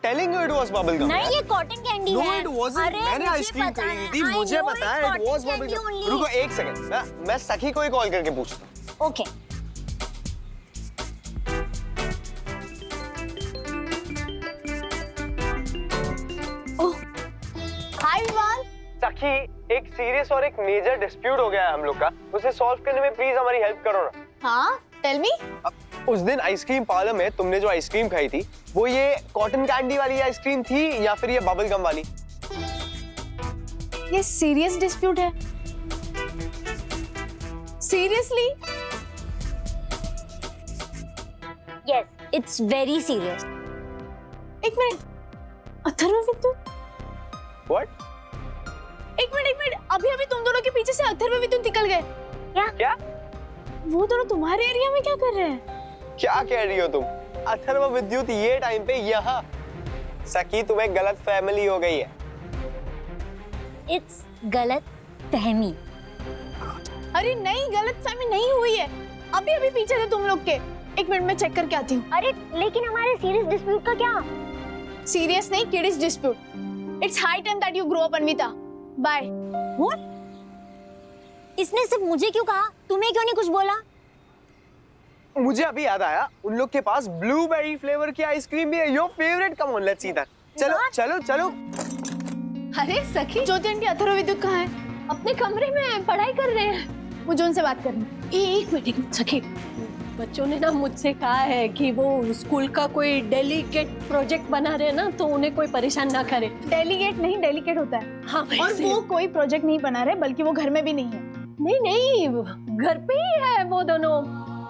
telling you it was bubble gum. नहीं, ये cotton candy है। No, it wasn't. मैंने आइसक्रीम खरीदी थी, मुझे पता है it was bubble gum. रुको एक सेकंड, मैं सखी को ही कॉल करके पूछता हूँ। ओके। हाय विवान। सखी, एक सीरियस और एक मेजर डिस्प्यूट हो गया है हम लोग का, उसे सॉल्व करने में प्लीज हमारी हेल्प करो ना। हाँ, टेल मी। उस दिन आइसक्रीम पार्लर में तुमने जो आइसक्रीम खाई थी, वो ये कॉटन कैंडी वाली आइसक्रीम थी या फिर ये बबल गम वाली? ये सीरियस डिस्प्यूट है। Seriously? Yes, it's very serious. एक मिनट, अथर्व विद्युत? What? एक मिनट, अभी तुम दोनों के पीछे से अथर्व विद्युत निकल गए। क्या? वो दोनों तुम्हारे एरिया में क्या कर रहे हैं? क्या कह रही हो तुम? अथर्व विद्युत ये टाइम पे यहाँ? सखी, तुम्हें गलत फैमिली हो गई है। इट्स गलत फहमी। अरे नहीं, गलत फहमी नहीं हुई है। अभी पीछे थे तुम लोग के। एक मिनट में चेक करके आती हूँ। अरे लेकिन हमारे सीरियस डिस्प्यूट का क्या? सीरियस नहीं, kiddish dispute. It's high time that you grow up, Anvita. Bye. What? इसने सिर्फ मुझे क्यों कहा? तुम्हें क्यों नहीं कुछ बोला? मुझे अभी याद आया, उन लोग के पास ब्लूबेरी फ्लेवर की आइसक्रीम भी है। Your favourite, come on, let's see that. चलो। अरे सखी, ज्योति आंटी, अथर्व विद्युत कहाँ है? अपने कमरे में पढ़ाई कर रहे हैं। मुझे उनसे बात करनी। एक मिनट सखी, बच्चों ने ना मुझसे कहा है कि वो स्कूल का कोई डेलीगेट प्रोजेक्ट बना रहे हैं ना, तो उन्हें कोई परेशान ना करे। डेलीगेट नहीं, डेलीकेट होता है। हाँ, और वो कोई प्रोजेक्ट नहीं बना रहे, बल्कि वो घर में भी नहीं है। नहीं, घर पे ही है वो दोनों।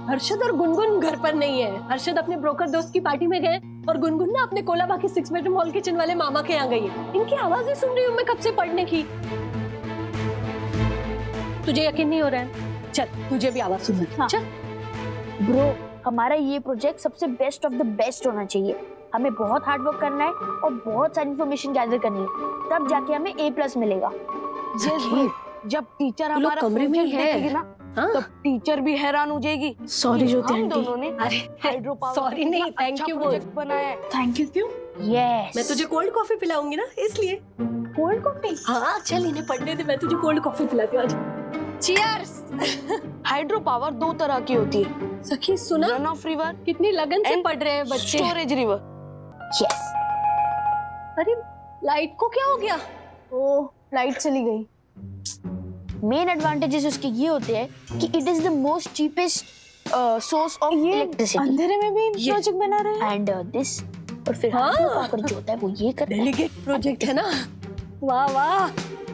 हर्षद और गुनगुन घर पर नहीं है। हर्षद अपने ब्रोकर दोस्त की पार्टी में गए और गुनगुन ना अपने कोलाबा के 6 बेडरूम हॉल किचन वाले मामा के यहाँ गई है। इनकी आवाजें सुन रही हूँ मैं कब से पढ़ने की। तुझे यकीन नहीं हो रहा है? चल, तुझे भी आवाज सुन। हाँ। चल ब्रो, हमारा ये प्रोजेक्ट सबसे बेस्ट ऑफ द बेस्ट होना चाहिए। हमें बहुत हार्ड वर्क करना है और बहुत सारी इन्फॉर्मेशन गैदर करनी है, तब जाके हमें A+ मिलेगा। यस ब्रो, जब टीचर हमारा कमरे में प्रोजेक्ट है देखेगी ना, हाँ? तब टीचर भी हैरान हो जाएगी। सॉरी ज्योति हम आंटी। दोनों ने अरे हाइड्रो पावर सॉरी नहीं, थैंक यू बोल। प्रोजेक्ट बनाया है। थैंक यू क्यों? यस। मैं तुझे कोल्ड कॉफी पिलाऊंगी ना, इसलिए। Cold coffee? हाँ चल, इन्हें पढ़ने दे, मैं तुझे कोल्ड कॉफी पिलाती हूँ आज। चीयर्स। हाइड्रो पावर 2 तरह की होती है, सखी सुना, रन ऑफ रिवर, कितनी लगन से पढ़ रहे हैं बच्चे। Storage river. यस। अरे लाइट को क्या हो गया? ओह, लाइट चली गई। मेन एडवांटेजेस उसके ये होते हैं कि it is the most cheapest source of ये इलेक्ट्रिसिटी अंधेरे में भी प्रोजेक्ट बना रहे हैं। एंड दिस, और फिर हाँ। हाइड्रो पावर जो होता है वो ये करता है। डेलीगेट प्रोजेक्ट है ना। वाह वाह,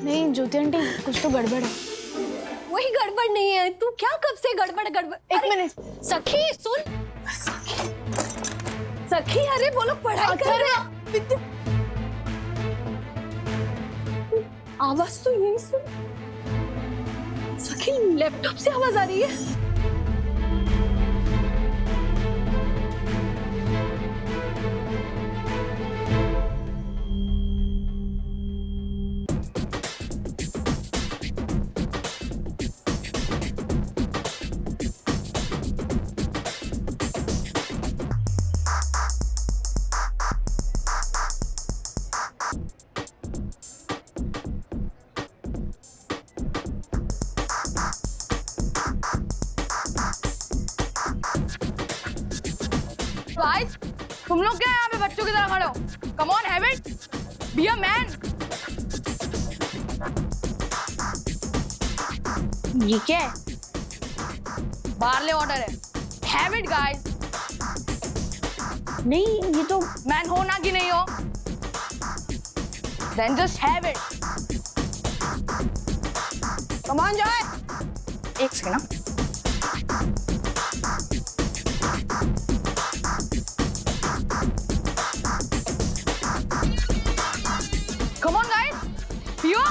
नहीं ज्योति आंटी, कुछ तो गड़बड़ है। वही गड़बड़ नहीं है। तू क्या कब से गड़बड़। एक अरे, मिनट। सखी सुन। सखी, अरे वो लोग पढ़ाई कर रहे हैं। आवाज तो यही सुन। सखी, लैपटॉप से आवाज आ रही है। गाइस, तुम लोग क्या यहाँ पे बच्चों की तरह खड़े हो? Come on, have it, be a man. ये क्या है? बाहरले ऑर्डर है, हैव इट गाइस। नहीं, ये तो मैन हो ना कि नहीं हो, then just have it. Come on Joy. एक सेकंड ना। Come on guys, पियो।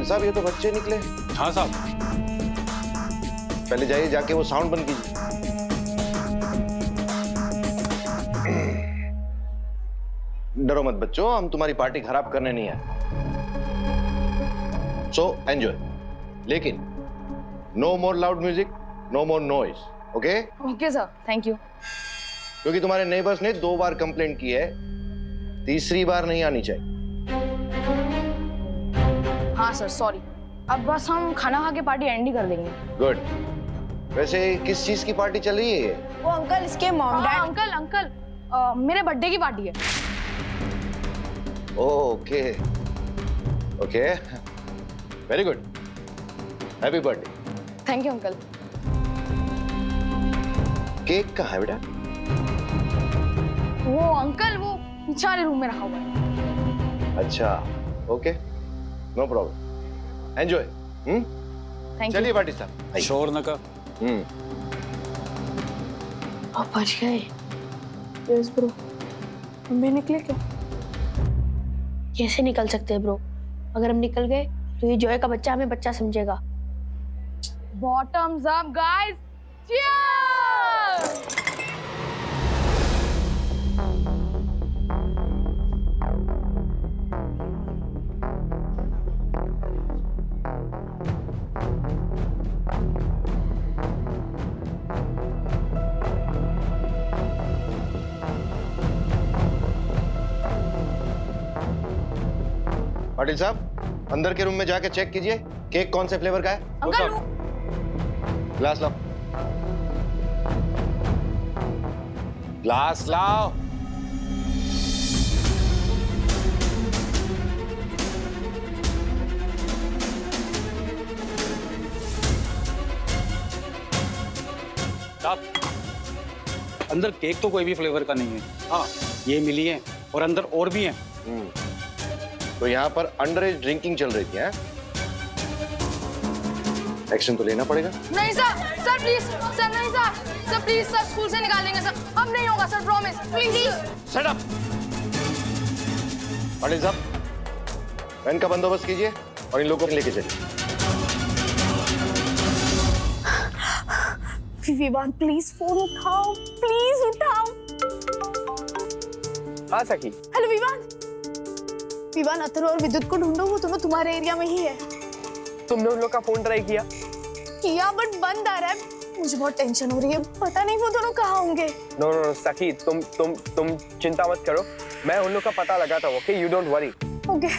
पाटिल साहब, ये तो बच्चे निकले। हाँ साहब। पहले जाइए, जाके वो साउंड बंद कीजिए। डरो मत बच्चों, हम तुम्हारी पार्टी खराब करने नहीं आए। सो एंजॉय, लेकिन no more loud music, no more noise, okay? Okay sir, thank you. क्योंकि तुम्हारे नेबर्स ने 2 बार कंप्लेंट की है, तीसरी बार नहीं आनी चाहिए। हाँ सर, सॉरी। अब बस हम खाना खा के पार्टी एंड ही कर देंगे। गुड। वैसे किस चीज की पार्टी चल रही है ये? वो अंकल, इसके मॉम डैड। अंकल, मेरे बर्थडे की पार्टी है। Okay okay, very good, happy birthday. Thank you uncle. Cake कहाँ है बेटा? वो अंकल, वो पीछे वाले रूम में रखा हुआ है। अच्छा, okay, no problem, enjoy. Thank you. चलिए पार्टी साहब। शोर न कर। आप बच गए। Yes bro. हम निकले क्या? कैसे निकल सकते हैं ब्रो? अगर हम निकल गए तो ये जॉय का बच्चा हमें बच्चा समझेगा। Bottoms up guys, cheers. Patil साहब, अंदर के रूम में जाके चेक कीजिए केक कौन से फ्लेवर का है। अंकल ग्लास लाओ। ग्लास लाओ। साहब, अंदर केक तो कोई भी फ्लेवर का नहीं है। हाँ, ये मिली है और अंदर और भी हैं। तो यहाँ पर अंडर एज ड्रिंकिंग चल रही थी, हैं? एक्शन तो लेना पड़ेगा। नहीं सर, सर प्लीज, सर नहीं सर प्लीज, सर स्कूल से निकाल देंगे सर। अब नहीं होगा sir, promise, please. Set up. Patil साहब, वैन का बंदोबस्त कीजिए और इन लोगों को लेके चलिए। विवान प्लीज फोन उठाओ, प्लीज उठाओ। हाँ सखी। हेलो विवान। विवान, अथर्व और विद्युत को ढूंढो, वो दोनों तुम्हारे एरिया में ही है। तुमने उन लोग का फोन ट्राई किया? बट बंद आ रहा है। मुझे बहुत टेंशन हो रही है, पता नहीं वो दोनों कहाँ होंगे। नो नो नो सखी, तुम चिंता मत करो, मैं उन लोग का पता लगाता हूँ। Okay, you don't worry. Okay.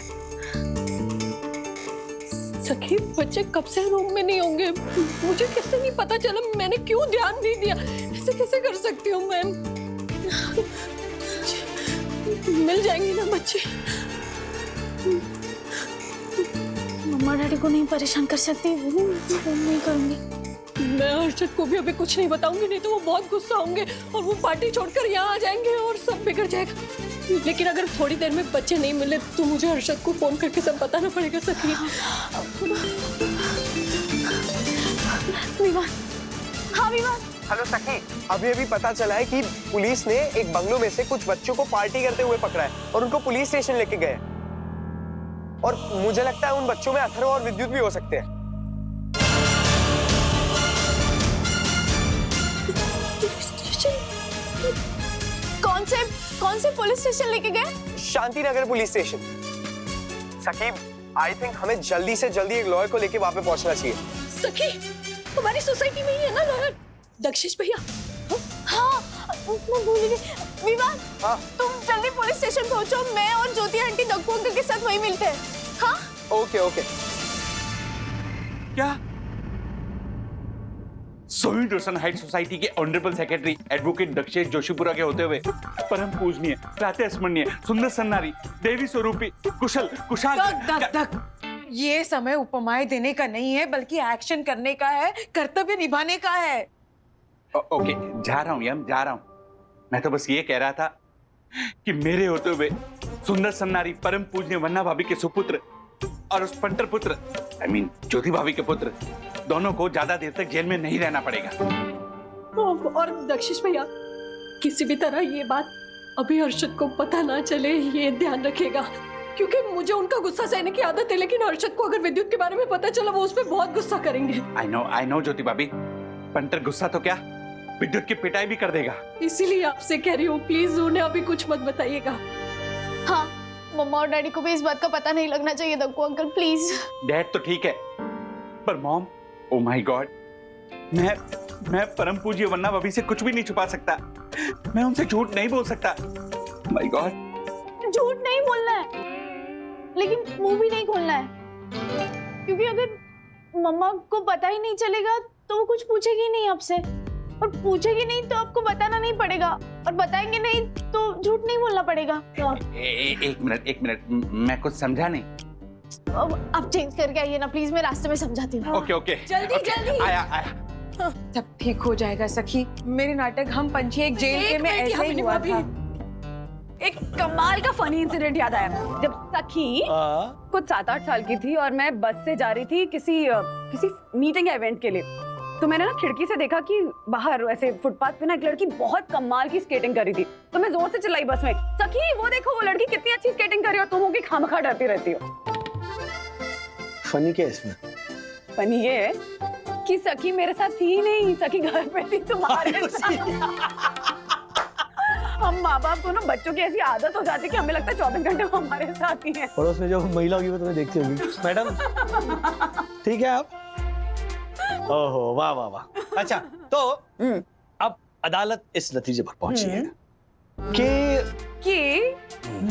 सखी, बच्चे कब से रूम में नहीं होंगे? मुझे कैसे नहीं पता चला? मैंने क्यों ध्यान नहीं दिया? ऐसे कैसे कर सकती हूँ मैं? मिल जाएंगे ना बच्चे? मम्मा डैडी को नहीं परेशान कर सकती, फोन नहीं करूंगी। मैं हर्षद को भी अभी कुछ नहीं बताऊंगी, नहीं तो वो बहुत गुस्सा होंगे और वो पार्टी छोड़कर यहाँ आ जाएंगे और सब बिगड़ जाएगा। लेकिन अगर थोड़ी देर में बच्चे नहीं मिले तो मुझे हर्षद को फोन करके सब बताना पड़ेगा। सखी, विवान। हाँ विवान। हेलो सखी, अभी पता चला है कि पुलिस ने एक बंगलो में से कुछ बच्चों को पार्टी करते हुए पकड़ा है और उनको पुलिस स्टेशन लेके गए। और मुझे लगता है उन बच्चों में अथर्व और विद्युत भी हो सकते हैं। कौन से पुलिस स्टेशन लेके गए? Shanti Nagar police station. सखी, आई थिंक हमें जल्दी से जल्दी एक लॉयर को लेके वहां पे पहुंचना चाहिए। सखी, हमारी सोसाइटी में ही है ना लॉयर, दक्षेश भैया। हाँ, मैं भूल गई। विवान, हाँ? तुम जल्दी पुलिस स्टेशन पहुंचो, मैं और ज्योति आंटी दक्कू अंकल के साथ वहीं मिलते हैं। हाँ? Okay okay. क्या? सोविन रोशन हाइट सोसाइटी के honourable secretary advocate Dakshesh Joshipura के होते हुए परम पूजनीय, प्रातः स्मरणीय, सुंदर सन्नारी, देवी स्वरूपी, कुशल कुशाल। तक ये समय उपमाएं देने का नहीं है, बल्कि एक्शन करने का है, कर्तव्य निभाने का है। ओके, जा रहा हूँ यम, जा रहा हूँ। मैं तो बस ये कह रहा था कि मेरे होते हुए सुंदर सन्नारी, परम पूजनीय वन्ना भाभी के सुपुत्र और उस पंटर पुत्र, I mean, ज्योति भाभी के पुत्र, दोनों को ज्यादा देर तक जेल में नहीं रहना पड़ेगा। और दक्षेश भैया, किसी भी तरह ये बात अभी हर्षद को पता ना चले, ये ध्यान रखेगा। क्योंकि मुझे उनका गुस्सा सहने की आदत है, लेकिन हर्षद को अगर विद्युत के बारे में पता चला वो उस पर बहुत गुस्सा करेंगे। आई नो ज्योति भाभी, पंटर गुस्सा तो क्या, विद्युत की पिटाई भी कर देगा। इसीलिए आपसे कह रही हूँ, प्लीज उन्हें अभी कुछ मत बताइएगा। हाँ, मम्मा और डैडी को भी इस बात का पता नहीं लगना चाहिए दक्कू अंकल, प्लीज। डैड तो ठीक है, पर मॉम, ओ माय गॉड, मैं परम पूज्य वन्ना भाभी से कुछ भी नहीं छुपा सकता। मैं उनसे झूठ नहीं बोल सकता। माय गॉड, झूठ नहीं बोलना है, लेकिन मुंह भी नहीं खोलना है, क्योंकि अगर मम्मा को पता ही नहीं चलेगा तो वो कुछ पूछेगी नहीं आपसे, और पूछेगी नहीं तो आपको बताना नहीं पड़ेगा, और बताएंगे नहीं तो झूठ नहीं बोलना पड़ेगा। एक मिनट, मैं कुछ समझा नहीं। अब आप चेंज करके आइए ना प्लीज, मैं रास्ते में समझाती हूँ। ओके जल्दी। आया। सब ठीक हो जाएगा सखी। मेरे नाटक हम पंछी एक जेल के में ऐसे ही हुआ था। एक कमाल का फनी इंसिडेंट याद आया। जब सखी कुछ 7-8 साल की थी और मैं बस से जा रही थी किसी मीटिंग या इवेंट के लिए, तो मैंने ना खिड़की से देखा कि बाहर ऐसे फुटपाथ पे ना एक लड़की बहुत कमाल की स्केटिंग कर रही थी। तो मैं जोर से चिल्लाई बस में, सखी वो देखो वो लड़की कितनी अच्छी स्केटिंग कर रही हो, तुम होगी खामखा डरती रहती हो। फनी क्या है इसमें? फनी ये है कि सखी मेरे साथ थी ही नहीं, सखी घर पे थी तुम्हारे साथ। हम माँ बाप को ना बच्चों की ऐसी आदत हो जाती है कि हमें लगता है 24 घंटे वो हमारे साथ ही है। पड़ोस में जो महिला होगी वो तुम्हें देखती होगी। मैडम ठीक है आप? ओहो वाह वाह वाह। अच्छा तो अब अदालत इस नतीजे पर पहुंची है कि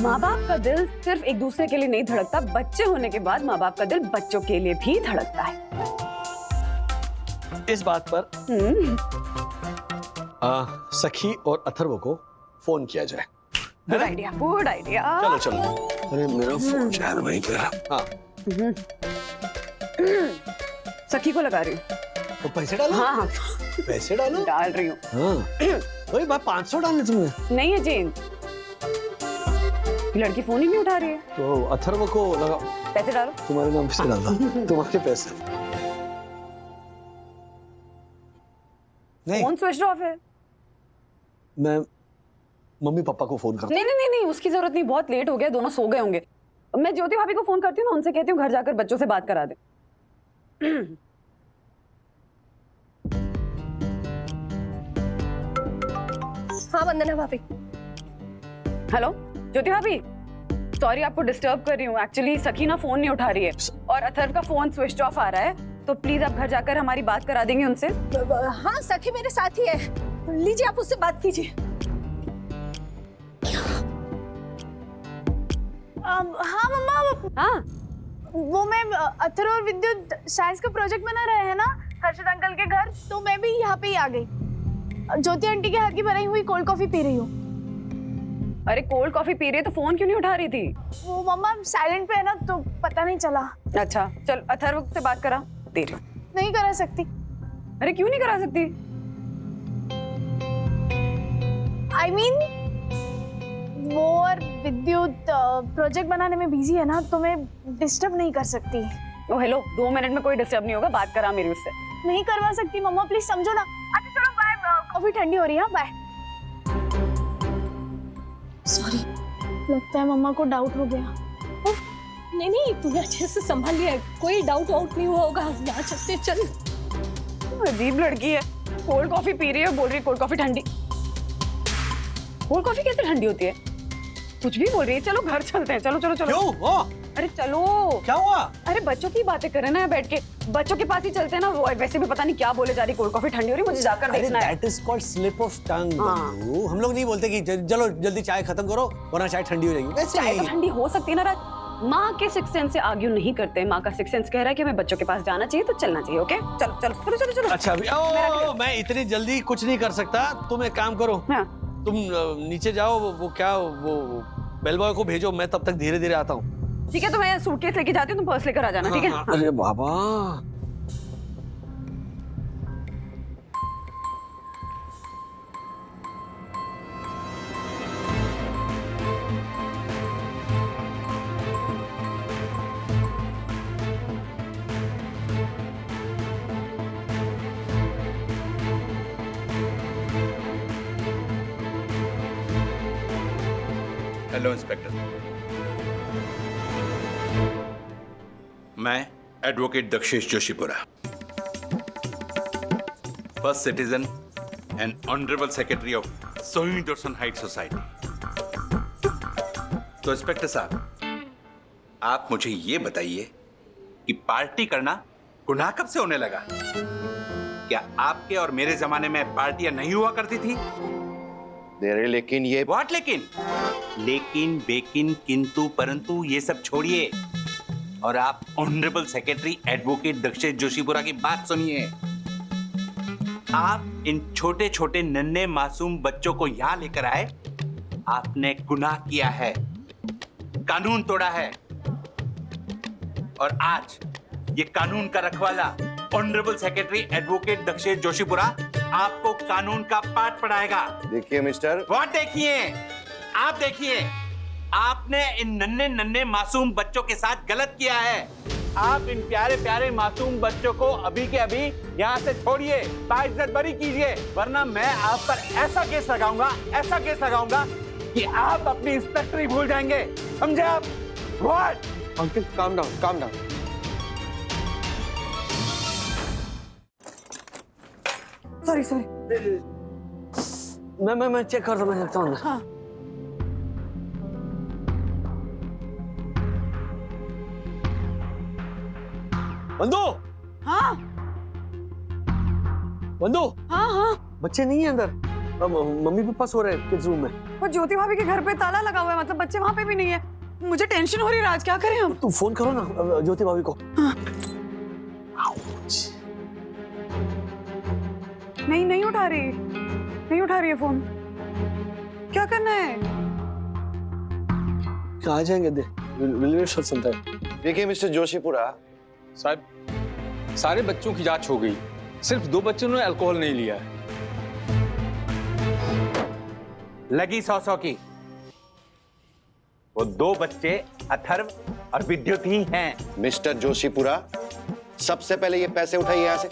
माँ बाप का दिल सिर्फ एक दूसरे के लिए नहीं धड़कता, बच्चे होने के बाद माँ बाप का दिल बच्चों के लिए भी धड़कता है। इस बात पर सखी और अथर्व को फोन किया जाए। Good idea, good idea. चलो। अरे मेरा फोन शायद वहीं पे है। हाँ। सखी को लगा रही हूँ। तो पैसे डालो। हाँ पैसे डालो। डाल रही हूँ। हाँ। ओए भाई 500 डालने तुमने। नहीं है जेन, लड़की फोन ही नहीं उठा रही है। तो अथर्व को लगा। पैसे डालो। तुम्हारे नाम से डाल दो। तुम्हारे पैसे। नहीं फोन स्विच ऑफ है। मैं मम्मी पापा को फोन करता। नहीं, उसकी जरूरत नहीं, बहुत लेट हो गया, दोनों सो गए होंगे। मैं ज्योति भाभी को फोन करती हूँ ना, उनसे कहती हूँ घर जाकर बच्चों से बात करा दे। हाँ वंदना भाभी। हेलो ज्योति भाभी, सॉरी आपको डिस्टर्ब कर रही हूँ। एक्चुअली सखी ना फोन नहीं उठा रही है और अथर्व का फोन स्विच ऑफ आ रहा है, तो प्लीज आप घर जाकर हमारी बात करा देंगे उनसे। हाँ सखी मेरे साथ ही है, लीजिए आप उससे बात कीजिए। हाँ मम्मा, हाँ वो मैं अथर्व और विद्युत साइंस का प्रोजेक्ट बना रहे हैं ना हर्षद अंकल के घर, तो मैं भी यहाँ पे ही आ गई। ज्योति आंटी के हाथ की बनाई हुई कोल्ड कॉफी पी रही हूँ। अरे कोल्ड कॉफी पी रही है तो फोन क्यों नहीं उठा रही थी? वो मम्मा साइलेंट पे है ना, तो पता नहीं चला। अच्छा चल अथर्व से बात करा दे रही हूँ। नहीं करा सकती। अरे क्यों नहीं करा सकती? I mean, वो और विद्युत प्रोजेक्ट बनाने में बिजी है ना, तो मैं डिस्टर्ब नहीं कर सकती। ओ हेलो, 2 मिनट में कोई डिस्टर्ब नहीं होगा, बात करा मेरी उससे। नहीं करवा सकती मम्मा, प्लीज समझो ना। अच्छा चलो बाय, कॉफी ठंडी हो रही है, बाय। सॉरी। लगता है मम्मा को डाउट हो गया। नहीं तूने अच्छे से संभाल लिया है, कोई डाउट आउट नहीं हुआ होगा। यहाँ चलते चल। अजीब लड़की है, कोल्ड कॉफी पी रही है, बोल रही है कोल्ड कॉफी ठंडी। कोल्ड कॉफी कैसे ठंडी होती है? कुछ भी बोल रही है। चलो घर चलते हैं, चलो। क्यों? अरे चलो। क्या हुआ? अरे बच्चों की बातें करें ना बैठ के, बच्चों के पास ही चलते हैं ना। वो वैसे भी पता नहीं क्या बोले जा रही, कोल्ड कॉफी ठंडी हो रही, मुझे जाकर देखना है। That is called slip of tongue, हाँ। बंधु। हम लोग नहीं बोलते कि चलो जल्दी चाय खत्म करो वरना चाय ठंडी हो जाएगी। वैसे चाय तो ठंडी हो सकती है ना राज। माँ के सिक्स सेंस से आर्ग्यू नहीं करते। माँ का सिक्स सेंस कह रहा है कि हमें बच्चों के पास जाना चाहिए तो चलना चाहिए। ओके चलो। अच्छा मैं इतनी जल्दी कुछ नहीं कर सकता। तुम एक काम करो, हाँ। तुम नीचे जाओ, वो बेल बॉय को भेजो, मैं तब तक धीरे धीरे आता हूँ। ठीक है, तो मैं सूटकेस लेके जाती हूँ, तुम पर्स लेकर आ जाना। ठीक है? हाँ। अरे बाबा, हेलो इंस्पेक्टर। मैं advocate Dakshesh Joshipura, first citizen and honourable secretary of सोई दर्शन हाइट सोसाइटी। तो इंस्पेक्टर साहब, आप मुझे ये बताइए कि पार्टी करना गुनाह कब से होने लगा? क्या आपके और मेरे जमाने में पार्टियां नहीं हुआ करती थी? लेकिन ये व्हाट लेकिन बेकिन किंतु परंतु ये सब छोड़िए और आप honourable secretary advocate Dakshesh Joshipura की बात सुनिए। आप इन छोटे छोटे नन्हे मासूम बच्चों को यहां लेकर आए, आपने गुनाह किया है, कानून तोड़ा है, और आज ये कानून का रखवाला honourable secretary advocate Dakshesh Joshipura आपको कानून का पाठ पढ़ाएगा। देखिए मिस्टर, व्हाट देखिए? आप देखिए, आपने इन नन्हे नन्हे मासूम बच्चों के साथ गलत किया है। आप इन प्यारे प्यारे मासूम बच्चों को अभी के अभी यहाँ से छोड़िए, बाइज्जत बरी कीजिए, वरना मैं आप पर ऐसा केस लगाऊंगा कि आप अपनी इंस्पेक्टरी भूल जाएंगे, समझे आप? What? Uncle calm down. Sorry मैं चेक करता हूँ। हाँ। बंदो, हाँ बच्चे नहीं है अंदर, मम्मी पापा सो रहे हैं किड्स रूम में। वो ज्योति भाभी के घर पे ताला लगा हुआ है, मतलब बच्चे वहां पे भी नहीं है। मुझे टेंशन हो रही है, आज क्या करें हम? तू फोन करो ना ज्योति भाभी को। नहीं उठा रही है फोन। क्या करना है? आ जाएंगे, देखिए मिस्टर जोशीपुरा, साहब, सारे बच्चों की जांच हो गई, सिर्फ 2 बच्चों ने अल्कोहल नहीं लिया है। लगी 100 की। वो 2 बच्चे अथर्व और विद्युत ही हैं। मिस्टर जोशीपुरा, सबसे पहले ये पैसे उठाइए यहाँ से,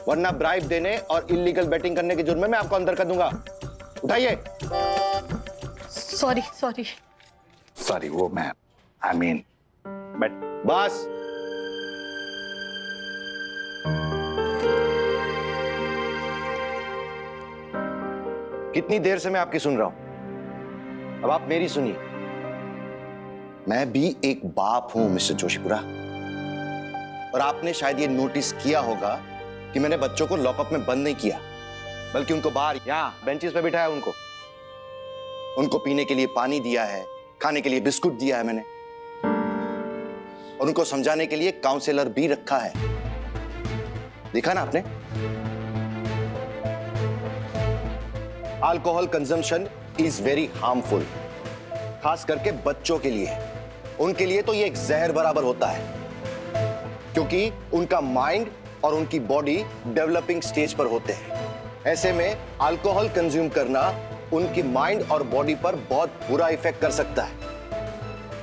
वरना ब्राइब देने और इलीगल बेटिंग करने के जुर्म में मैं आपको अंदर कर दूंगा। उठाइए। सॉरी वो मैं आई मीन बट बस। कितनी देर से मैं आपकी सुन रहा हूं, अब आप मेरी सुनिए। मैं भी एक बाप हूं मिस्टर जोशीपुरा, और आपने शायद ये नोटिस किया होगा कि मैंने बच्चों को लॉकअप में बंद नहीं किया, बल्कि उनको बाहर यहां बेंचेस पे बिठाया। उनको पीने के लिए पानी दिया है, खाने के लिए बिस्कुट दिया है मैंने, और उनको समझाने के लिए काउंसलर भी रखा है। देखा ना आपने? Alcohol consumption is very harmful, खास करके बच्चों के लिए। उनके लिए तो ये एक जहर बराबर होता है, क्योंकि उनका माइंड और उनकी बॉडी डेवलपिंग स्टेज पर होते हैं। ऐसे में अल्कोहल कंज्यूम करना उनकी माइंड और बॉडी पर बहुत बुरा इफेक्ट कर सकता है।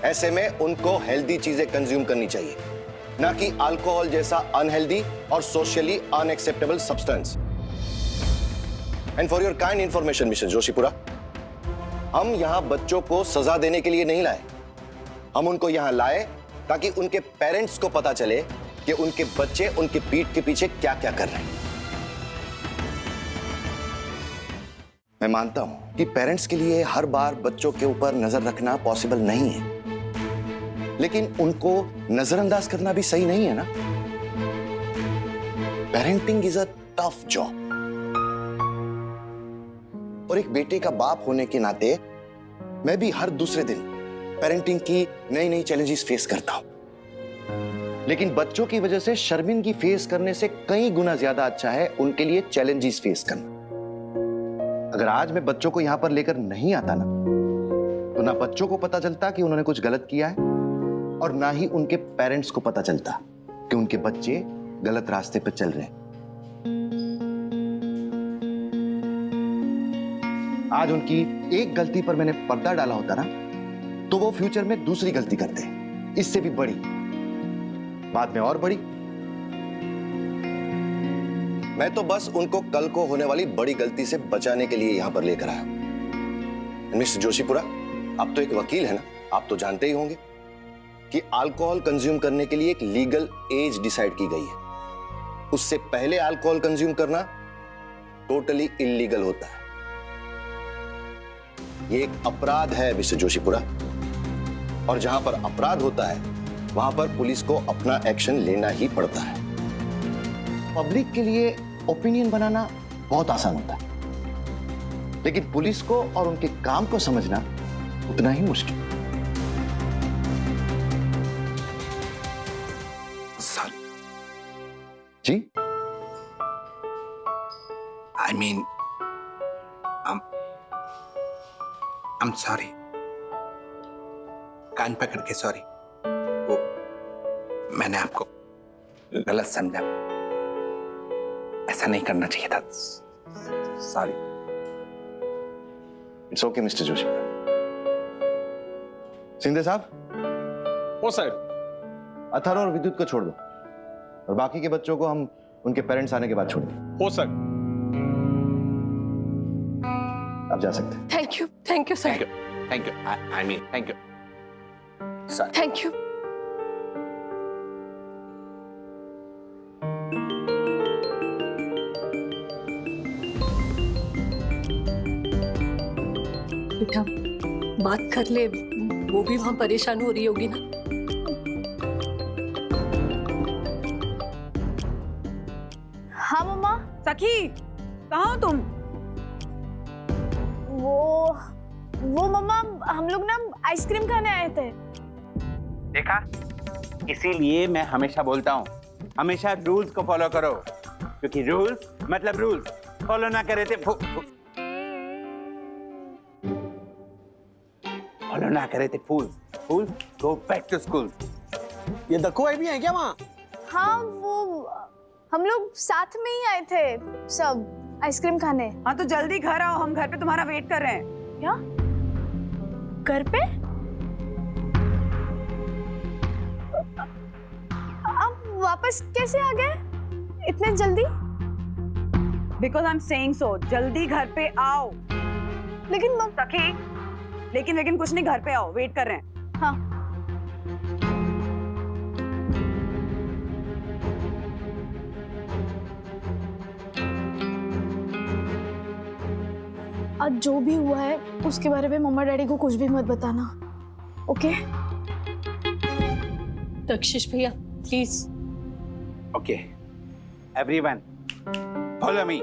ऐसे में उनको हेल्दी चीजें कंज्यूम करनी चाहिए, ना कि अल्कोहल जैसा अनहेल्दी और socially unacceptable substance. And for your kind information mister Joshipura, हम यहां बच्चों को सजा देने के लिए नहीं लाए। हम उनको यहां लाए ताकि उनके पेरेंट्स को पता चले कि उनके बच्चे उनके पीठ के पीछे क्या क्या कर रहे हैं। मैं मानता हूं कि पेरेंट्स के लिए हर बार बच्चों के ऊपर नजर रखना पॉसिबल नहीं है, लेकिन उनको नजरअंदाज करना भी सही नहीं है ना। Parenting is a tough job, और एक बेटे का बाप होने के नाते मैं भी हर दूसरे दिन पेरेंटिंग की नई नई चैलेंजेस फेस करता हूं। लेकिन बच्चों की वजह से शर्मिंदगी फेस करने से कई गुना ज्यादा अच्छा है उनके लिए चैलेंजेस फेस करना। अगर आज मैं बच्चों को यहां पर लेकर नहीं आता ना, तो ना बच्चों को पता चलता कि उन्होंने कुछ गलत किया है, और ना ही उनके पेरेंट्स को पता चलता कि उनके बच्चे गलत रास्ते पर चल रहे हैं। आज उनकी एक गलती पर मैंने पर्दा डाला होता ना, तो वो फ्यूचर में दूसरी गलती करते हैं, इससे भी बड़ी, बाद में और बड़ी। मैं तो बस उनको कल को होने वाली बड़ी गलती से बचाने के लिए यहां पर लेकर आया। मिस्टर जोशीपुरा, आप तो एक वकील है ना, आप तो जानते ही होंगे कि अल्कोहल कंज्यूम करने के लिए एक लीगल एज डिसाइड की गई है। उससे पहले अल्कोहल कंज्यूम करना टोटली इलीगल होता है। ये एक अपराध है मिस्टर जोशीपुरा, और जहां पर अपराध होता है वहां पर पुलिस को अपना एक्शन लेना ही पड़ता है। पब्लिक के लिए ओपिनियन बनाना बहुत आसान होता है, लेकिन पुलिस को और उनके काम को समझना उतना ही मुश्किल। जी I mean, I'm sorry. कान पकड़ के सॉरी। वो मैंने आपको गलत समझा, ऐसा नहीं करना चाहिए था। Sorry. It's okay mister Joshi. Shinde साहब, वो सर, अथर्व और विद्युत को छोड़ दो, और बाकी के बच्चों को हम उनके पेरेंट्स आने के बाद छोड़ दें। हो सर। आप जा सकते हैं। Thank you sir, thank you. I mean, thank you. Sorry. Thank you. बेटा बात कर ले, वो भी वहां परेशान हो रही होगी ना। हाँ मम्मा। सखी, कहाँ हो तुम? वो मम्मा, हम लोग ना आइसक्रीम खाने आए थे। देखा, इसीलिए मैं हमेशा बोलता हूँ, हमेशा रूल्स को फॉलो करो, क्योंकि रूल्स मतलब रूल्स फॉलो ना करे थे फॉलो ना करे थे फूल्स गो बैक टू स्कूल। ये दक्कू भाई भी है क्या वहाँ? हाँ, वो हम लोग साथ में ही आए थे सब आइसक्रीम खाने। हाँ तो जल्दी घर आओ, हम घर पे तुम्हारा वेट कर रहे हैं। क्या? घर पे? आप वापस कैसे आ गए इतने जल्दी? Because I'm saying so, जल्दी घर पे आओ। लेकिन सखी, लेकिन कुछ नहीं, घर पे आओ, वेट कर रहे हैं। हाँ। आज जो भी हुआ है उसके बारे में मम्मा डैडी को कुछ भी मत बताना, ओके? दक्षिश भैया please. Okay, everyone follow me.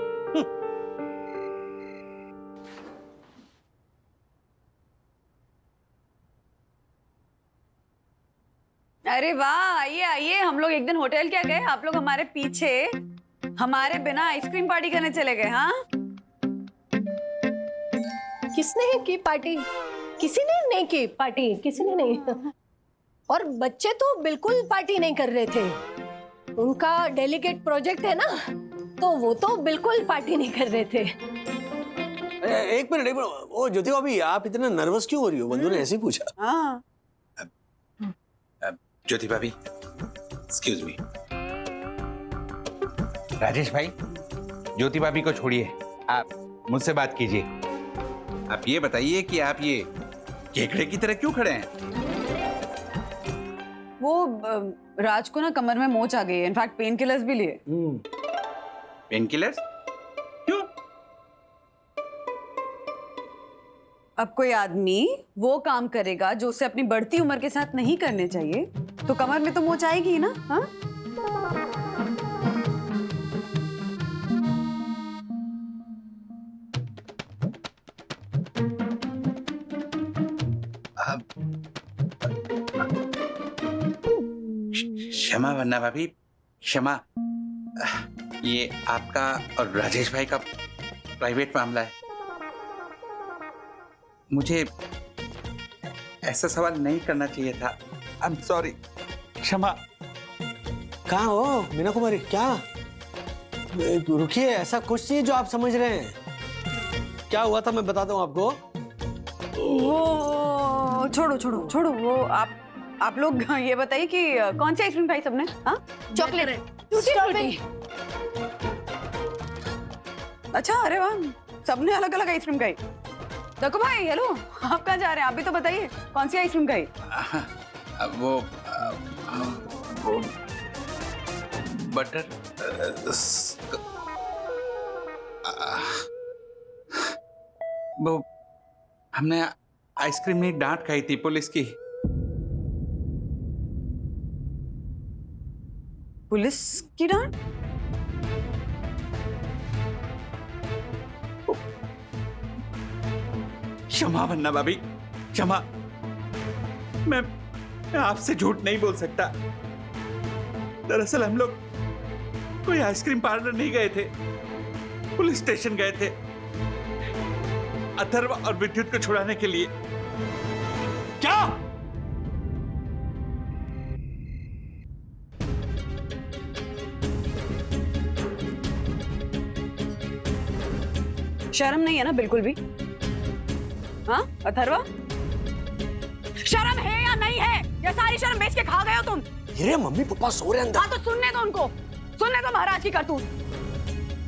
अरे वाह, आइए आइए, हम लोग एक दिन होटल क्या गए, आप लोग हमारे पीछे हमारे बिना आइसक्रीम पार्टी करने चले गए। हाँ, किसने की पार्टी? किसी ने नहीं की पार्टी, किसी ने नहीं। और बच्चे तो बिल्कुल पार्टी नहीं कर रहे थे, उनका डेलीगेट प्रोजेक्ट है ना, तो वो तो बिल्कुल पार्टी नहीं कर रहे थे। एक मिनट, ओ ज्योति भाभी, आप इतना नर्वस क्यों हो रही हो? बंधु ने ऐसे ही पूछा। हाँ। ज्योति भाभी, एक्सक्यूज मी। राजेश भाई, ज्योति भाभी को छोड़िए, आप मुझसे बात कीजिए। आप ये बताइए कि आप ये केकड़े की तरह क्यों खड़े हैं? वो राज को ना कमर में मोच आ गई है, इनफैक्ट पेन किलर्स भी लिए। Pain killers? क्यों? अब कोई आदमी वो काम करेगा जो उसे अपनी बढ़ती उम्र के साथ नहीं करने चाहिए, तो कमर में तो मोच आएगी ही ना। हाँ? क्षमा वन्ना भाभी, क्षमा। ये आपका और राजेश भाई का प्राइवेट मामला है, मुझे ऐसा सवाल नहीं करना चाहिए था। आई एम सॉरी, क्षमा। कहाँ हो मीना कुमारी? क्या? रुकिए, ऐसा कुछ नहीं जो आप समझ रहे हैं। क्या हुआ था मैं बताता हूँ आपको। वो छोड़ो वो आप लोग ये बताइए कि कौन सी आइसक्रीम खाई सबने? हाँ, चॉकलेट, स्ट्रॉबेरी। अच्छा, अरे वाह, सबने अलग अलग आइसक्रीम खाई। देखो भाई, हेलो, आप कहाँ जा रहे हैं? आप भी तो बताइए, कौन सी आइसक्रीम खाई? वो वो बटर वो हमने आइसक्रीम में डांट खाई थी पुलिस की। पुलिस की डांट? क्षमा वन्ना भाभी, क्षमा। मैं आपसे झूठ नहीं बोल सकता। दरअसल हम लोग कोई आइसक्रीम पार्लर नहीं गए थे, पुलिस स्टेशन गए थे अथर्व और विद्युत को छुड़ाने के लिए। क्या? शर्म नहीं है ना बिल्कुल भी? हाँ अथर्वा, शर्म है या नहीं है? ये सारी शर्म बेच के खा गए हो तुम। अरे मम्मी पापा सो रहे अंदर। हाँ तो सुनने दो उनको, सुनने दो महाराज की करतूत।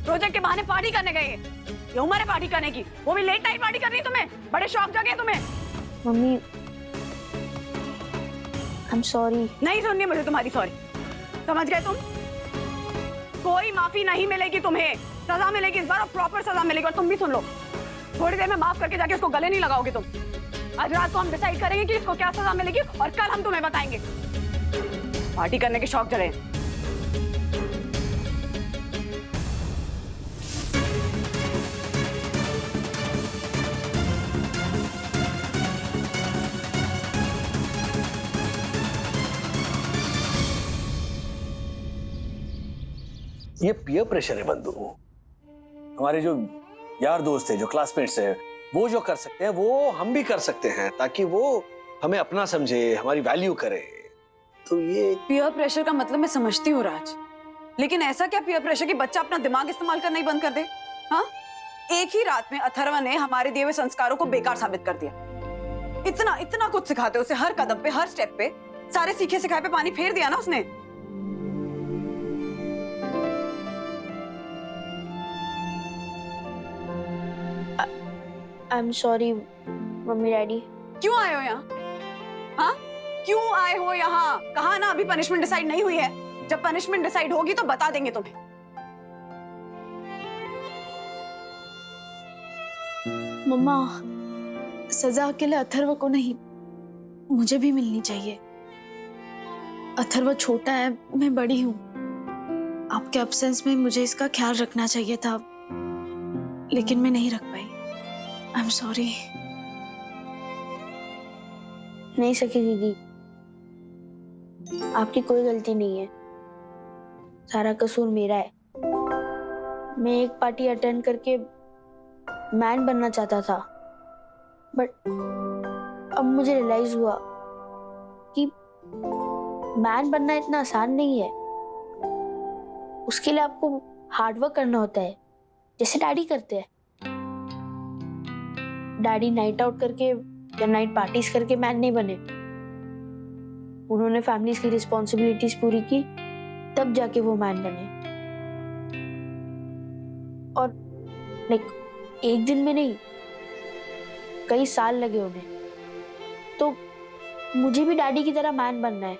प्रोजेक्ट के बहाने पार्टी करने गए, ये उम्र है पार्टी करने की, वो भी लेट नाइट पार्टी करनी है तुम्हें? बड़े शौक जगे तुम्हें। Mummy I am sorry. नहीं सुननी मुझे तुम्हारी सॉरी, समझ गए तुम? कोई माफी नहीं मिलेगी तुम्हें, सजा मिलेगी इस बार, और प्रॉपर सजा मिलेगी। और तुम भी सुन लो, थोड़ी देर में माफ करके जाके उसको गले नहीं लगाओगे तुम। आज रात को हम डिसाइड करेंगे कि इसको क्या सजा मिलेगी, और कल हम तुम्हें बताएंगे। पार्टी करने के शौक चढ़े। ये पीयर प्रेशर है बंधु। हमारे जो यार दोस्त है, जो क्लासमेट्स है, वो जो कर सकते हैं वो हम भी कर सकते हैं, ताकि वो हमें अपना समझे, हमारी वैल्यू करे। तो ये पीयर प्रेशर का मतलब मैं समझती हूँ राज, लेकिन ऐसा क्या पीयर प्रेशर कि बच्चा अपना दिमाग इस्तेमाल करना ही बंद कर दे? हाँ, एक ही रात में अथर्व ने हमारे दिए हुए संस्कारों को बेकार साबित कर दिया। इतना इतना कुछ सिखाते उसे, हर कदम पे, हर स्टेप पे, सारे सीखे सिखाए पे पानी फेर दिया ना उसने। I am sorry mummy daddy. क्यों आए हो यहाँ? हाँ, क्यों आए हो यहाँ? कहा ना अभी पनिशमेंट डिसाइड नहीं हुई है, जब पनिशमेंट डिसाइड होगी तो बता देंगे तुम्हें। मम्मा, सजा अकेले अथर्व को नहीं, मुझे भी मिलनी चाहिए। अथर्व छोटा है, मैं बड़ी हूँ। आपके एब्सेंस में मुझे इसका ख्याल रखना चाहिए था, लेकिन मैं नहीं रख पाई। I am sorry. नहीं सकी दीदी, आपकी कोई गलती नहीं है, सारा कसूर मेरा है। मैं एक पार्टी अटेंड करके मैन बनना चाहता था, बट अब मुझे रियलाइज हुआ कि मैन बनना इतना आसान नहीं है। उसके लिए आपको हार्डवर्क करना होता है, जैसे डैडी करते हैं। डैडी नाइट आउट करके या नाइट पार्टीज करके मैन नहीं बने, उन्होंने फैमिलीज की रिस्पॉन्सिबिलिटीज पूरी की, तब जाके वो मैन बने। और लाइक एक दिन में नहीं, कई साल लगे उन्हें। तो मुझे भी डैडी की तरह मैन बनना है,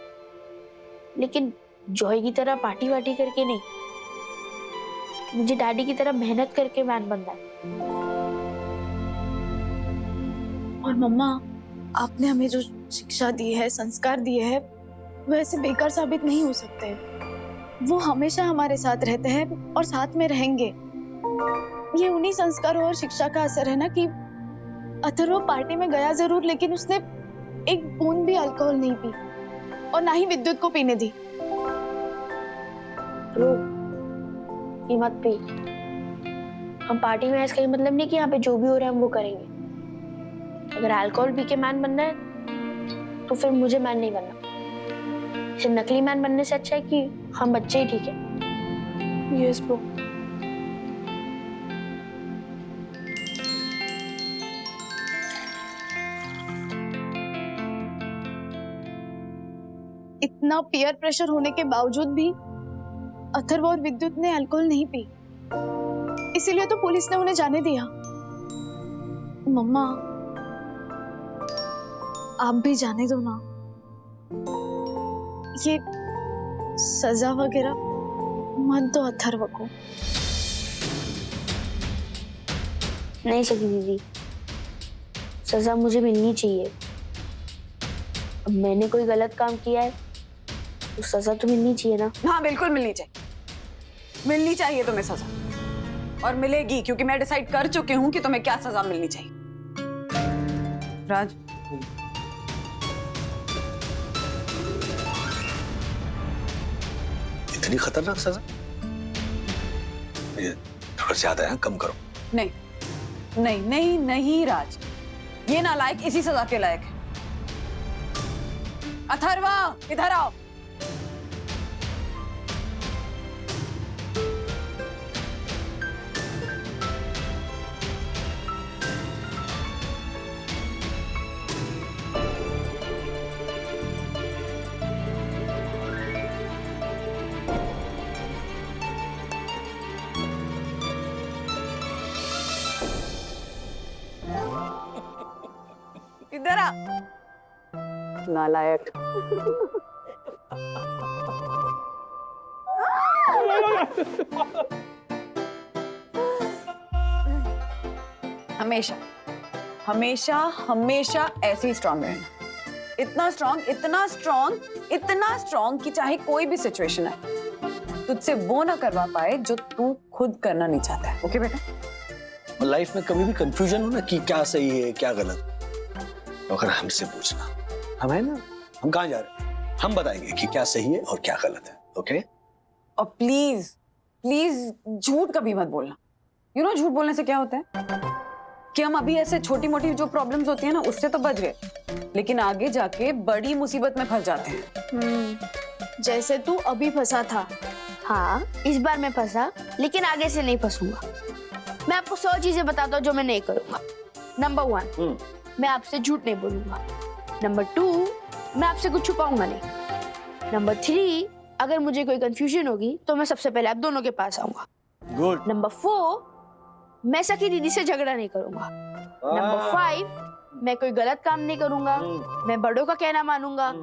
लेकिन जॉय की तरह पार्टी वार्टी करके नहीं। मुझे डैडी की तरह मेहनत करके मैन बनना है। और मम्मा, आपने हमें जो शिक्षा दी है, संस्कार दिए हैं, वो ऐसे बेकार साबित नहीं हो सकते। वो हमेशा हमारे साथ रहते हैं और साथ में रहेंगे। ये उन्हीं संस्कारों और शिक्षा का असर है ना कि अथर्व पार्टी में गया जरूर, लेकिन उसने एक बूंद भी अल्कोहल नहीं पी, और ना ही विद्युत को पीने दी। मत पी। हम पार्टी में इसका मतलब नहीं कि यहाँ पे जो भी हो रहा है हम वो करेंगे। अगर अल्कोहल पी के मैन बनना है तो फिर मुझे मैन नहीं बनना। फिर नकली मैन बनने से अच्छा है कि हम बच्चे ही ठीक है। Yes bro. इतना पीयर प्रेशर होने के बावजूद भी अथर्व और विद्युत ने अल्कोहल नहीं पी, इसीलिए तो पुलिस ने उन्हें जाने दिया। मम्मा, आप भी जाने दो ना। ये सजा वगैरह मत दो अथर्व को। नहीं सकी दीदी, सजा मुझे मिलनी चाहिए। अब मैंने कोई गलत काम किया है तो सजा तो मिलनी चाहिए ना। हाँ बिल्कुल मिलनी चाहिए, मिलनी चाहिए तुम्हें सजा, और मिलेगी, क्योंकि मैं डिसाइड कर चुकी हूँ कि तुम्हें क्या सजा मिलनी चाहिए। राज, इतनी खतरनाक सजा? ये थोड़ा ज्यादा है, कम करो। नहीं नहीं नहीं नहीं राज, ये नालायक इसी सजा के लायक है। अथर्वा इधर आओ। इधर आ नालायक। हमेशा हमेशा हमेशा ऐसे ही स्ट्रांग रहना, इतना स्ट्रांग, इतना स्ट्रांग, इतना स्ट्रांग कि चाहे कोई भी सिचुएशन आए तुझसे वो ना करवा पाए जो तू खुद करना नहीं चाहता है। ओके बेटा? और लाइफ में कभी भी कंफ्यूजन हो ना कि क्या सही है क्या गलत, तो अगर हमसे पूछना, हम है ना, हम कहाँ जा रहे हैं, हम बताएंगे कि क्या सही है और क्या गलत है। ओके? और प्लीज प्लीज झूठ कभी मत बोलना। यू नो झूठ बोलने से क्या होता है कि हम अभी ऐसे छोटी मोटी जो प्रॉब्लम्स होती है ना उससे तो बच गए, लेकिन आगे जाके बड़ी मुसीबत में फंस जाते हैं। जैसे तू अभी फंसा था। हाँ, इस बार मैं फंसा, लेकिन आगे से नहीं फंसूंगा। मैं आपको 100 चीजें बताता हूँ जो मैं नहीं करूंगा। नंबर 1, मैं आपसे झूठ नहीं बोलूंगा। नंबर 2, मैं आपसे कुछ छुपाऊंगा नहीं। नंबर 3, अगर मुझे कोई कंफ्यूजन होगी तो मैं सबसे पहले आप दोनों के पास आऊंगा। गुड। नंबर 4, मैं सखी दीदी से झगड़ा नहीं करूंगा। नंबर 5, मैं कोई गलत काम नहीं करूंगा, मैं बड़ों का कहना मानूंगा।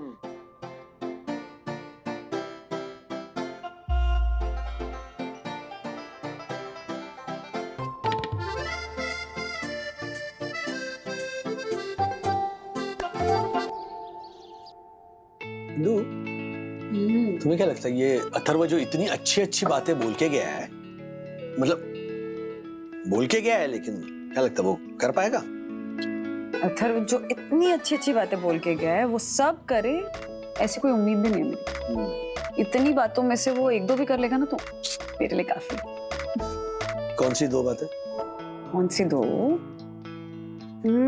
तुम्हें क्या लगता है ये अथर्व जो इतनी अच्छी अच्छी बातें बोल के गया है, मतलब बोल के गया है, लेकिन क्या लगता है वो कर पाएगा? अथर्व जो इतनी अच्छी अच्छी बातें बोल के गया है वो सब करे, ऐसी कोई उम्मीद भी नहीं मेरी। इतनी बातों में से वो 1-2 भी कर लेगा ना तो मेरे लिए काफी। कौन सी 2 बातें? कौन सी 2?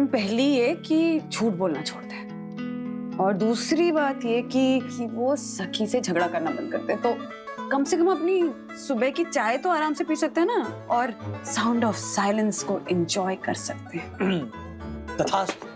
पहली ये कि झूठ बोलना छोड़ दे, और दूसरी बात ये कि वो सखी से झगड़ा करना बंद कर दे, तो कम से कम अपनी सुबह की चाय तो आराम से पी सकते हैं ना, और साउंड ऑफ साइलेंस को एंजॉय कर सकते हैं। तथास्तु।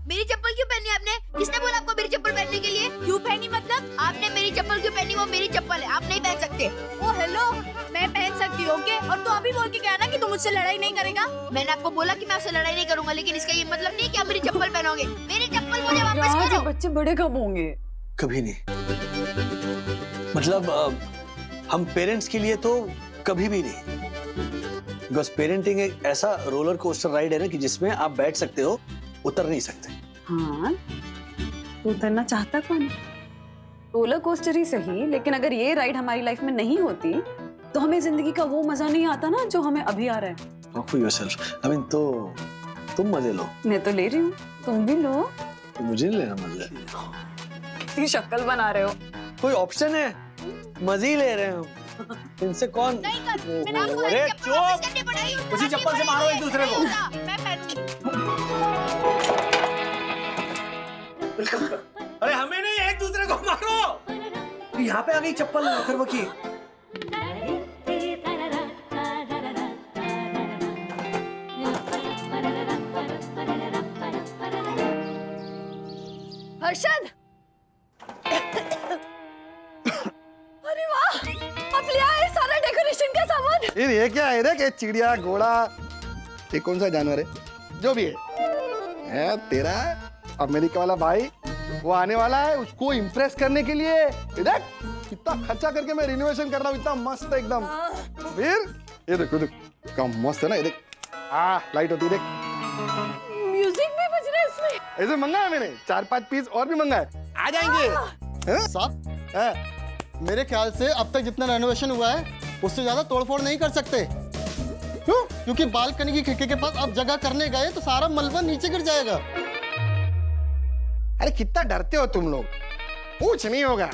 मेरी चप्पल क्यों पहनी आपने? किसने बोला आपको मेरी चप्पल पहनने के लिए? क्यों पहनी मतलब? आपने मेरी चप्पल क्यों पहनी? वो मेरी चप्पल है, आप नहीं पहन सकते। ओ हेलो, मैं पहन सकती हूँ ओके? और तू अभी बोल के गया ना कि तू मुझसे लड़ाई नहीं करेगा। मैंने आपको बोला कि मैं आपसे लड़ाई नहीं करूंगा, लेकिन इसका ये मतलब नहीं कि आप मेरी चप्पल पहनोगे। मेरी चप्पल मुझे वापस करो। बच्चे बड़े कब होंगे? कभी नहीं। मतलब हम पेरेंट्स के लिए तो कभी भी नहीं, बिकॉज पेरेंटिंग एक ऐसा रोलर कोस्टर राइड है ना कि जिसमें आप बैठ सकते हो, उतर नहीं सकते। हाँ, उतरना चाहता कौन है? रोलर कोस्टर ही सही, लेकिन अगर ये राइड हमारी लाइफ में नहीं होती तो हमें जिंदगी का वो मजा नहीं आता ना जो हमें अभी आ रहा है। Talk for yourself. I mean, तो तुम मजे लो। मैं तो ले रही हूँ, तुम भी लो। तो मुझे नहीं लेना मजे। कितनी शक्ल बना रहे हो। कोई ऑप्शन है? मजे ही ले रहे हैं हम। इनसे कौन? अरे चुप! उसी चप्पल से मारो एक दूसरे को। अरे हमें नहीं, एक दूसरे को मारो। यहाँ पे आ गई चप्पल अथर्व की। हर्षद, अरे वाह, अब ले आए सारा डेकोरेशन का सामान। ये क्या है? देख, चिड़िया, घोड़ा, ये कौन सा जानवर है? जो भी है तेरा अमेरिका वाला भाई वो आने वाला है, उसको इम्प्रेस करने के लिए देख कितना खर्चा करके मैं रिनोवेशन कर रहा हूँ, इतना मस्त है एकदम। फिर ये देखो देख क्या मस्त है ना, ये देख लाइट होती है देख, म्यूजिक भी बज रहा है इसमें। ऐसे मंगाया मैंने 4-5 पीस और भी मंगाए, आ जाएंगे। साहब मेरे ख्याल से अब तक जितना रेनोवेशन हुआ है उससे ज्यादा तोड़फोड़ नहीं कर सकते। क्यों? क्योंकि बालकनी की खिड़की के पास अब जगह करने गए तो सारा मलबा नीचे गिर जाएगा। अरे कितना डरते हो तुम लोग, कुछ नहीं होगा।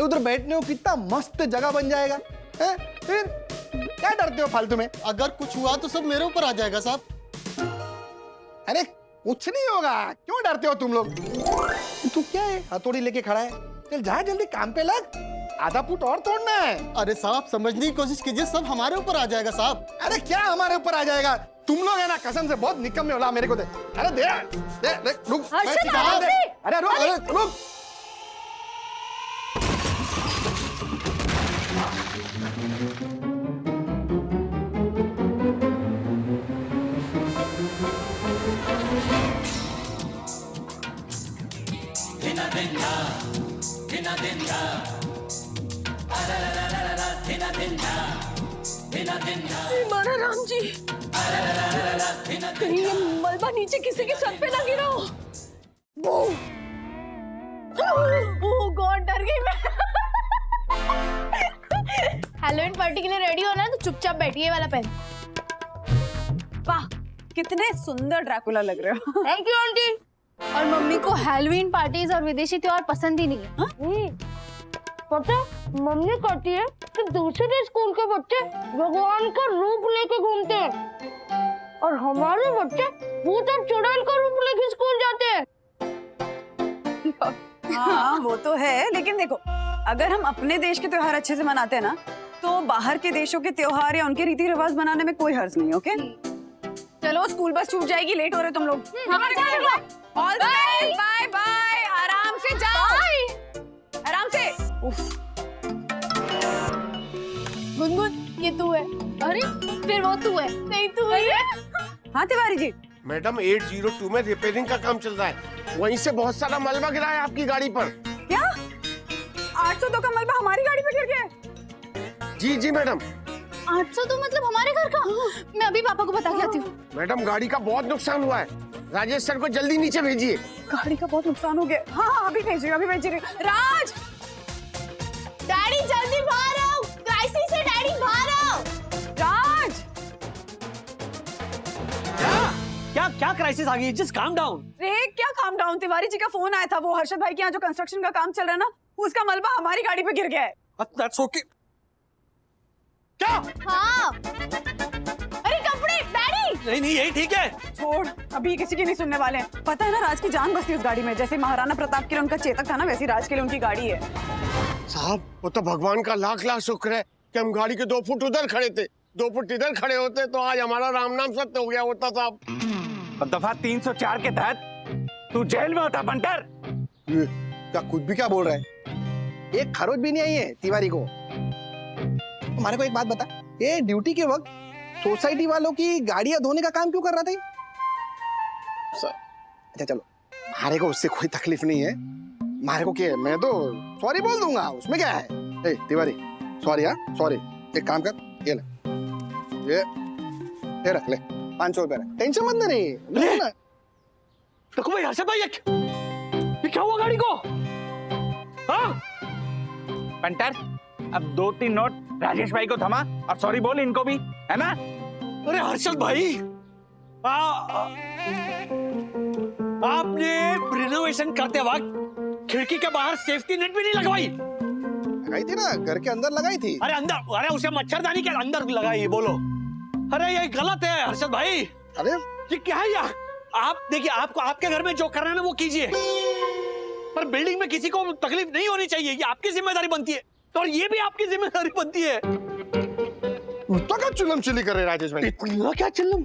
उधर बैठने को कितना मस्त जगह बन जाएगा। फिर क्या डरते हो फालतू में? अगर कुछ हुआ तो सब मेरे ऊपर आ जाएगा साहब। अरे कुछ नहीं होगा, क्यों डरते हो तुम लोग? तू क्या है हथौड़ी लेके खड़ा है? चल जा जल्दी काम पे लग, आधा फुट और तोड़ना है। अरे साहब समझने की कोशिश कीजिए, सब हमारे ऊपर आ जाएगा साहब। अरे क्या हमारे ऊपर आ जाएगा? तुम लोग है ना कसम से बहुत निकम्मे होला मेरे को दे। अरे दे दे दे रुक, अरे रुक रुक। मारा राम जी, कहीं ये मलबा नीचे किसी के सर पे ना गिरा हो। ओह गॉड, डर गई मैं। हैलोवीन पार्टी के लिए रेडी होना है तो चुपचाप बैठिए वाला पहन। वाह कितने सुंदर ड्रैकुला लग रहे हो। Thank you aunty. और मम्मी को हैलोवीन पार्टीज और विदेशी त्योहार पसंद ही नहीं है। पता मम्मी कहती है कि दूसरे स्कूल के बच्चे भगवान का रूप लेके घूमते हैं और हमारे बच्चे भूत और चुड़ैल का रूप लेके स्कूल जाते हैं। हाँ वो तो है, लेकिन देखो अगर हम अपने देश के त्योहार अच्छे से मनाते हैं ना तो बाहर के देशों के त्योहार या उनके रीति रिवाज बनाने में कोई हर्ज नहीं। ओके चलो स्कूल बस छूट जाएगी, लेट हो रहे तुम लोग। All the best, bye bye, आराम से जाओ, आराम से। गुनगुन ये तू है। अरे फिर वो तू है। नहीं तू है। हाँ तिवारी जी। मैडम 802 में रिपेयरिंग का काम चल रहा है, वहीं से बहुत सारा मलबा गिरा है आपकी गाड़ी पर। क्या 802 का मलबा हमारी गाड़ी पे गिर गया? जी जी मैडम। 802 मतलब हमारे घर का? मैं अभी पापा को बता के आती हूँ। मैडम गाड़ी का बहुत नुकसान हुआ है, राजेश सर को जल्दी नीचे भेजिए। गाड़ी का बहुत नुकसान हो गया। हाँ अभी भेज रही हूँ, अभी भेज रही हूँ। राज डैडी जल्दी बाहर आओ, क्राइसिस है डैडी बाहर आओ। राज क्या क्या क्राइसिस आ गई? Just calm down. रे क्या काम डाउन, तिवारी जी का फोन आया था, वो हर्षद भाई के यहाँ जो कंस्ट्रक्शन का काम चल रहा है ना उसका मलबा हमारी गाड़ी पे गिर गया है। That's okay. क्या? हाँ अरे कपड़े डैडी। नहीं नहीं यही ठीक है। छोड़, अभी किसी की नहीं सुनने वाले हैं। पता है ना राज की जान बसती उस गाड़ी में, जैसे महाराणा प्रताप के लिए उनका चेतक था ना वैसे राज के लिए उनकी गाड़ी है। साहब वो तो भगवान का लाख लाख शुक्र है कि हम गाड़ी के 2 फुट उधर खड़े थे, 2 फुट इधर खड़े होते तो आज हमारा राम नाम सत्य हो गया होता साहब। दफा 304 के तहत तू जेल में होता बंटर। क्या कुछ भी क्या बोल रहा है? एक खरोच भी नहीं आई है तिवारी को। हमारे को एक बात बता, ये ड्यूटी के वक्त सोसाइटी वालों की गाड़ियां धोने का काम क्यों कर रहा था? अच्छा चलो, हमारे को उससे कोई तकलीफ नहीं है, हमारे को क्या है, मैं तो सॉरी बोल दूंगा, उसमें क्या है। ए तिवारी सॉरी। हाँ सॉरी, एक काम कर, ये ले, ये रख ले 500 रुपए, टेंशन मत ले। देखो भाई हर्षद भाई, ये क्या हुआ गाड़ी को? हाँ बंटर अब 2-3 नोट राजेश भाई को थमा और सॉरी बोल इनको भी, है ना? अरे हर्षद भाई, आपने रिनोवेशन करते वक्त खिड़की के बाहर सेफ्टी नेट भी नहीं लगवाई? लगाई थी ना, घर के अंदर लगाई थी। अरे अंदर, अरे उसे मच्छरदानी के अंदर लगाई, बोलो। अरे ये गलत है हर्षद भाई। अरे ये क्या है यार? आप देखिए, आपको आपके घर में जो करना है ना वो कीजिए, पर बिल्डिंग में किसी को तकलीफ नहीं होनी चाहिए, ये आपकी जिम्मेदारी बनती है, और ये भी आपकी जिम्मेदारी बनती है। तो क्या चुल्लम चिल्ली कर रहे राजेश भाई? इतना क्या चुल्लम?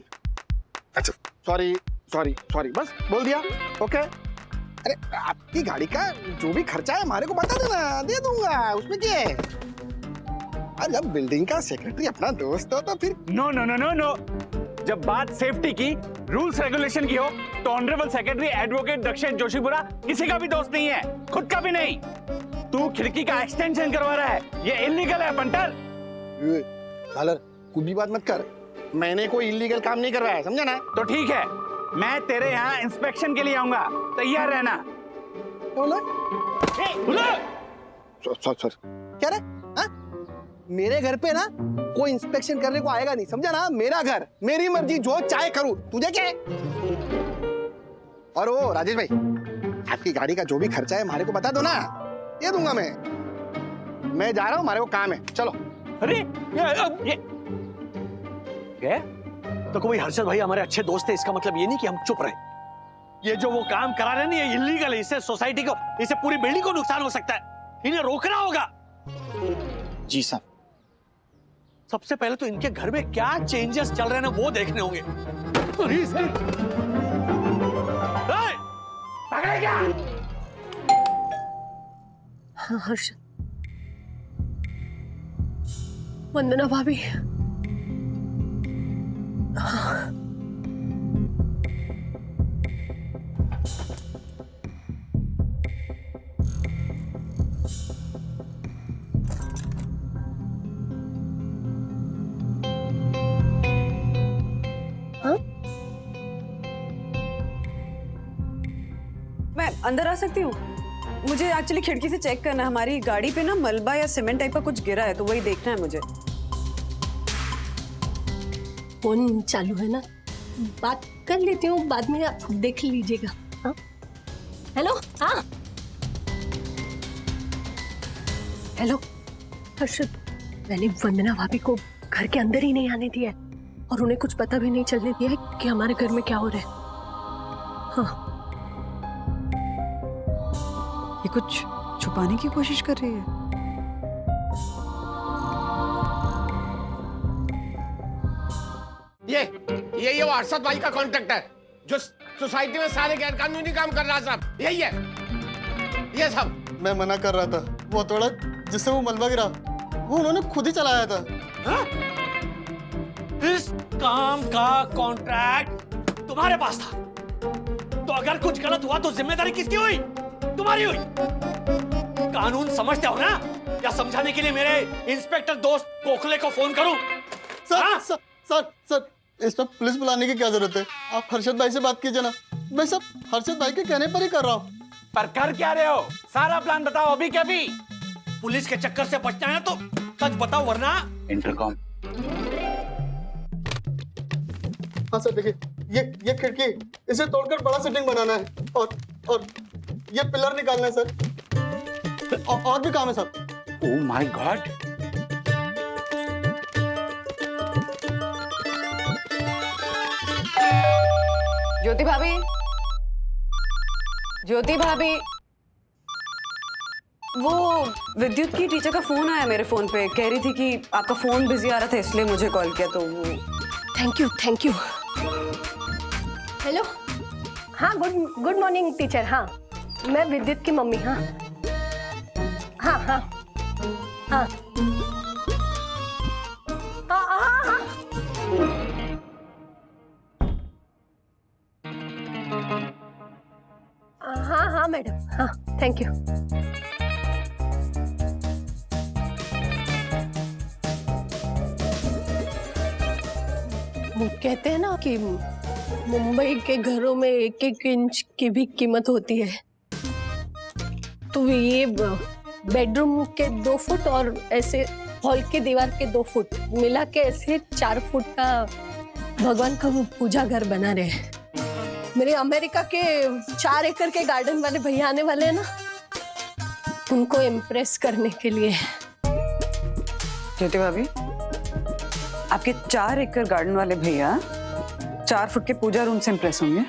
अच्छा सॉरी सॉरी सॉरी, बस बोल दिया, ओके। अरे आपकी गाड़ी का जो भी खर्चा है हमारे को बता देना, दे दूंगा, उसमें क्या है। अरे जब बिल्डिंग का सेक्रेटरी अपना दोस्त हो तो फिर no no no no no, जब बात सेफ्टी की, रूल्स रेगुलेशन की हो तो honourable secretary advocate Dakshesh Joshipura किसी का भी दोस्त नहीं है, खुद का भी नहीं। तू खिड़की का एक्सटेंशन करवा रहा है, ये इलीगल है पंटर। झालर कुछ भी बात मत कर, मैंने कोई इलीगल काम नहीं करवाया, समझा ना? तो ठीक है, मैं तेरे यहाँ इंस्पेक्शन के लिए आऊंगा, तैयार रहना। सॉरी क्या रे? हाँ? मेरे घर पे ना कोई इंस्पेक्शन करने को आएगा नहीं, समझा ना? मेरा घर, मेरी मर्जी, जो चाहे करूं, तुझे क्या है? और वो राजेश भाई, आपकी गाड़ी का जो भी खर्चा है हमारे को बता दो ना, दे दूंगा मैं जा रहा हूँ, हमारे को काम है, चलो। अरे ये तो कोई हर्षद भाई हमारे अच्छे दोस्त है, इसका मतलब ये नहीं कि हम चुप रहे। ये जो वो काम करा रहे हैं ना, ये इलीगल है, इससे सोसाइटी को, इससे पूरी बिल्डिंग को नुकसान हो सकता है, इन्हें रोकना होगा। जी साहब। सबसे पहले तो इनके घर में क्या चेंजेस चल रहे हैं ना, वो देखने होंगे। पकड़े क्या? हाँ हर्षद, वंदना भाभी। मैं अंदर आ सकती हूँ? मुझे एक्चुअली खिड़की से चेक करना है, हमारी गाड़ी पे ना मलबा या सीमेंट टाइप का कुछ गिरा है, तो वही देखना है मुझे। फोन चालू है ना, बात कर लेती हूँ, बाद में आप देख लीजिएगा। हाँ हेलो, हाँ हेलो हर्षद, मैंने वंदना भाभी को घर के अंदर ही नहीं आने दिया है और उन्हें कुछ पता भी नहीं चलने दिया है कि हमारे घर में क्या हो रहा है। हाँ, ये कुछ छुपाने की कोशिश कर रही है। ये वो अरशद भाई का कॉन्ट्रैक्ट है जो सोसाइटी में सारे गैर कानूनी काम कर रहा साहब, यही है ये सब। मैं मना कर रहा था, वो थोड़ा जिससे वो मलबा गिरा वो उन्होंने खुद ही चलाया था। हाँ? इस काम का कॉन्ट्रैक्ट तुम्हारे पास था, तो अगर कुछ गलत हुआ तो जिम्मेदारी किसकी हुई? तुम्हारी हुई। कानून समझते हो ना, या समझाने के लिए मेरे इंस्पेक्टर दोस्त गोखले को फोन करूं? सर, हाँ? सर इस पर पुलिस बुलाने की क्या जरूरत है? आप हर्षद भाई से बात कीजिए ना, मैं सब हर्षद भाई के कहने पर ही कर रहा हूँ। पर कर क्या रहे हो? सारा प्लान बताओ अभी के अभी। पुलिस के चक्कर से बचना है तो सच बताओ, वरना इंटरकॉम। हाँ सर, देखिए ये खिड़की, इसे तोड़कर बड़ा सिटिंग बनाना है और ये पिलर निकालना है सर, और भी काम है sir. Oh my god. Jyoti भाभी, ज्योति भाभी, वो विद्युत की टीचर का फोन आया मेरे फोन पे, कह रही थी कि आपका फोन बिजी आ रहा था इसलिए मुझे कॉल किया। तो वो थैंक यू। हेलो, हाँ गुड मॉर्निंग टीचर। हाँ मैं विद्युत की मम्मी। हाँ हाँ हाँ हाँ हाँ मैडम, हाँ थैंक यू। वो कहते हैं ना कि मुंबई के घरों में 1-1 इंच की भी कीमत होती है, तो ये बेडरूम के 2 फुट और ऐसे हॉल की दीवार के 2 फुट मिला के ऐसे 4 फुट का भगवान का पूजा घर बना रहे हैं। मेरे अमेरिका के 4 एकड़ के गार्डन वाले भैया आने वाले हैं ना, उनको इम्प्रेस करने के लिए। ज्योति भाभी, आपके 4 एकड़ गार्डन वाले भैया 4 फुट के पूजा रूम से इम्प्रेस होंगे?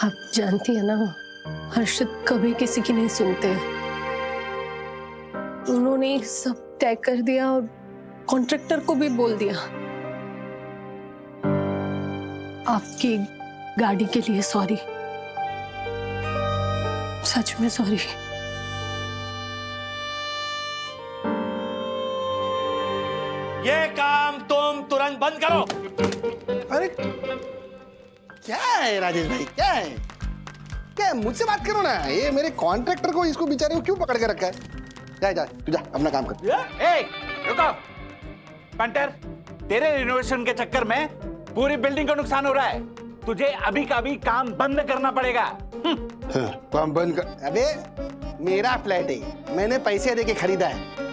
आप जानती है ना, हर्षद कभी किसी की नहीं सुनते। उन्होंने सब तय कर दिया और कॉन्ट्रैक्टर को भी बोल दिया। आपकी गाड़ी के लिए सॉरी, सच में सॉरी। ये काम तुम तुरंत बंद करो। अरे क्या है राजेश भाई, क्या है? क्या है? मुझसे बात करो ना। ये मेरे कॉन्ट्रैक्टर को, इसको बेचारे को क्यों पकड़ के रखा है? जा जा तू जा अपना काम कर। ए, रुको। पंटर, तेरे रिनोवेशन के चक्कर में पूरी बिल्डिंग को नुकसान हो रहा है। तुझे अभी का अभी काम बंद करना पड़ेगा। काम बंद कर? अबे मेरा फ्लैट है, मैंने पैसे देके खरीदा है,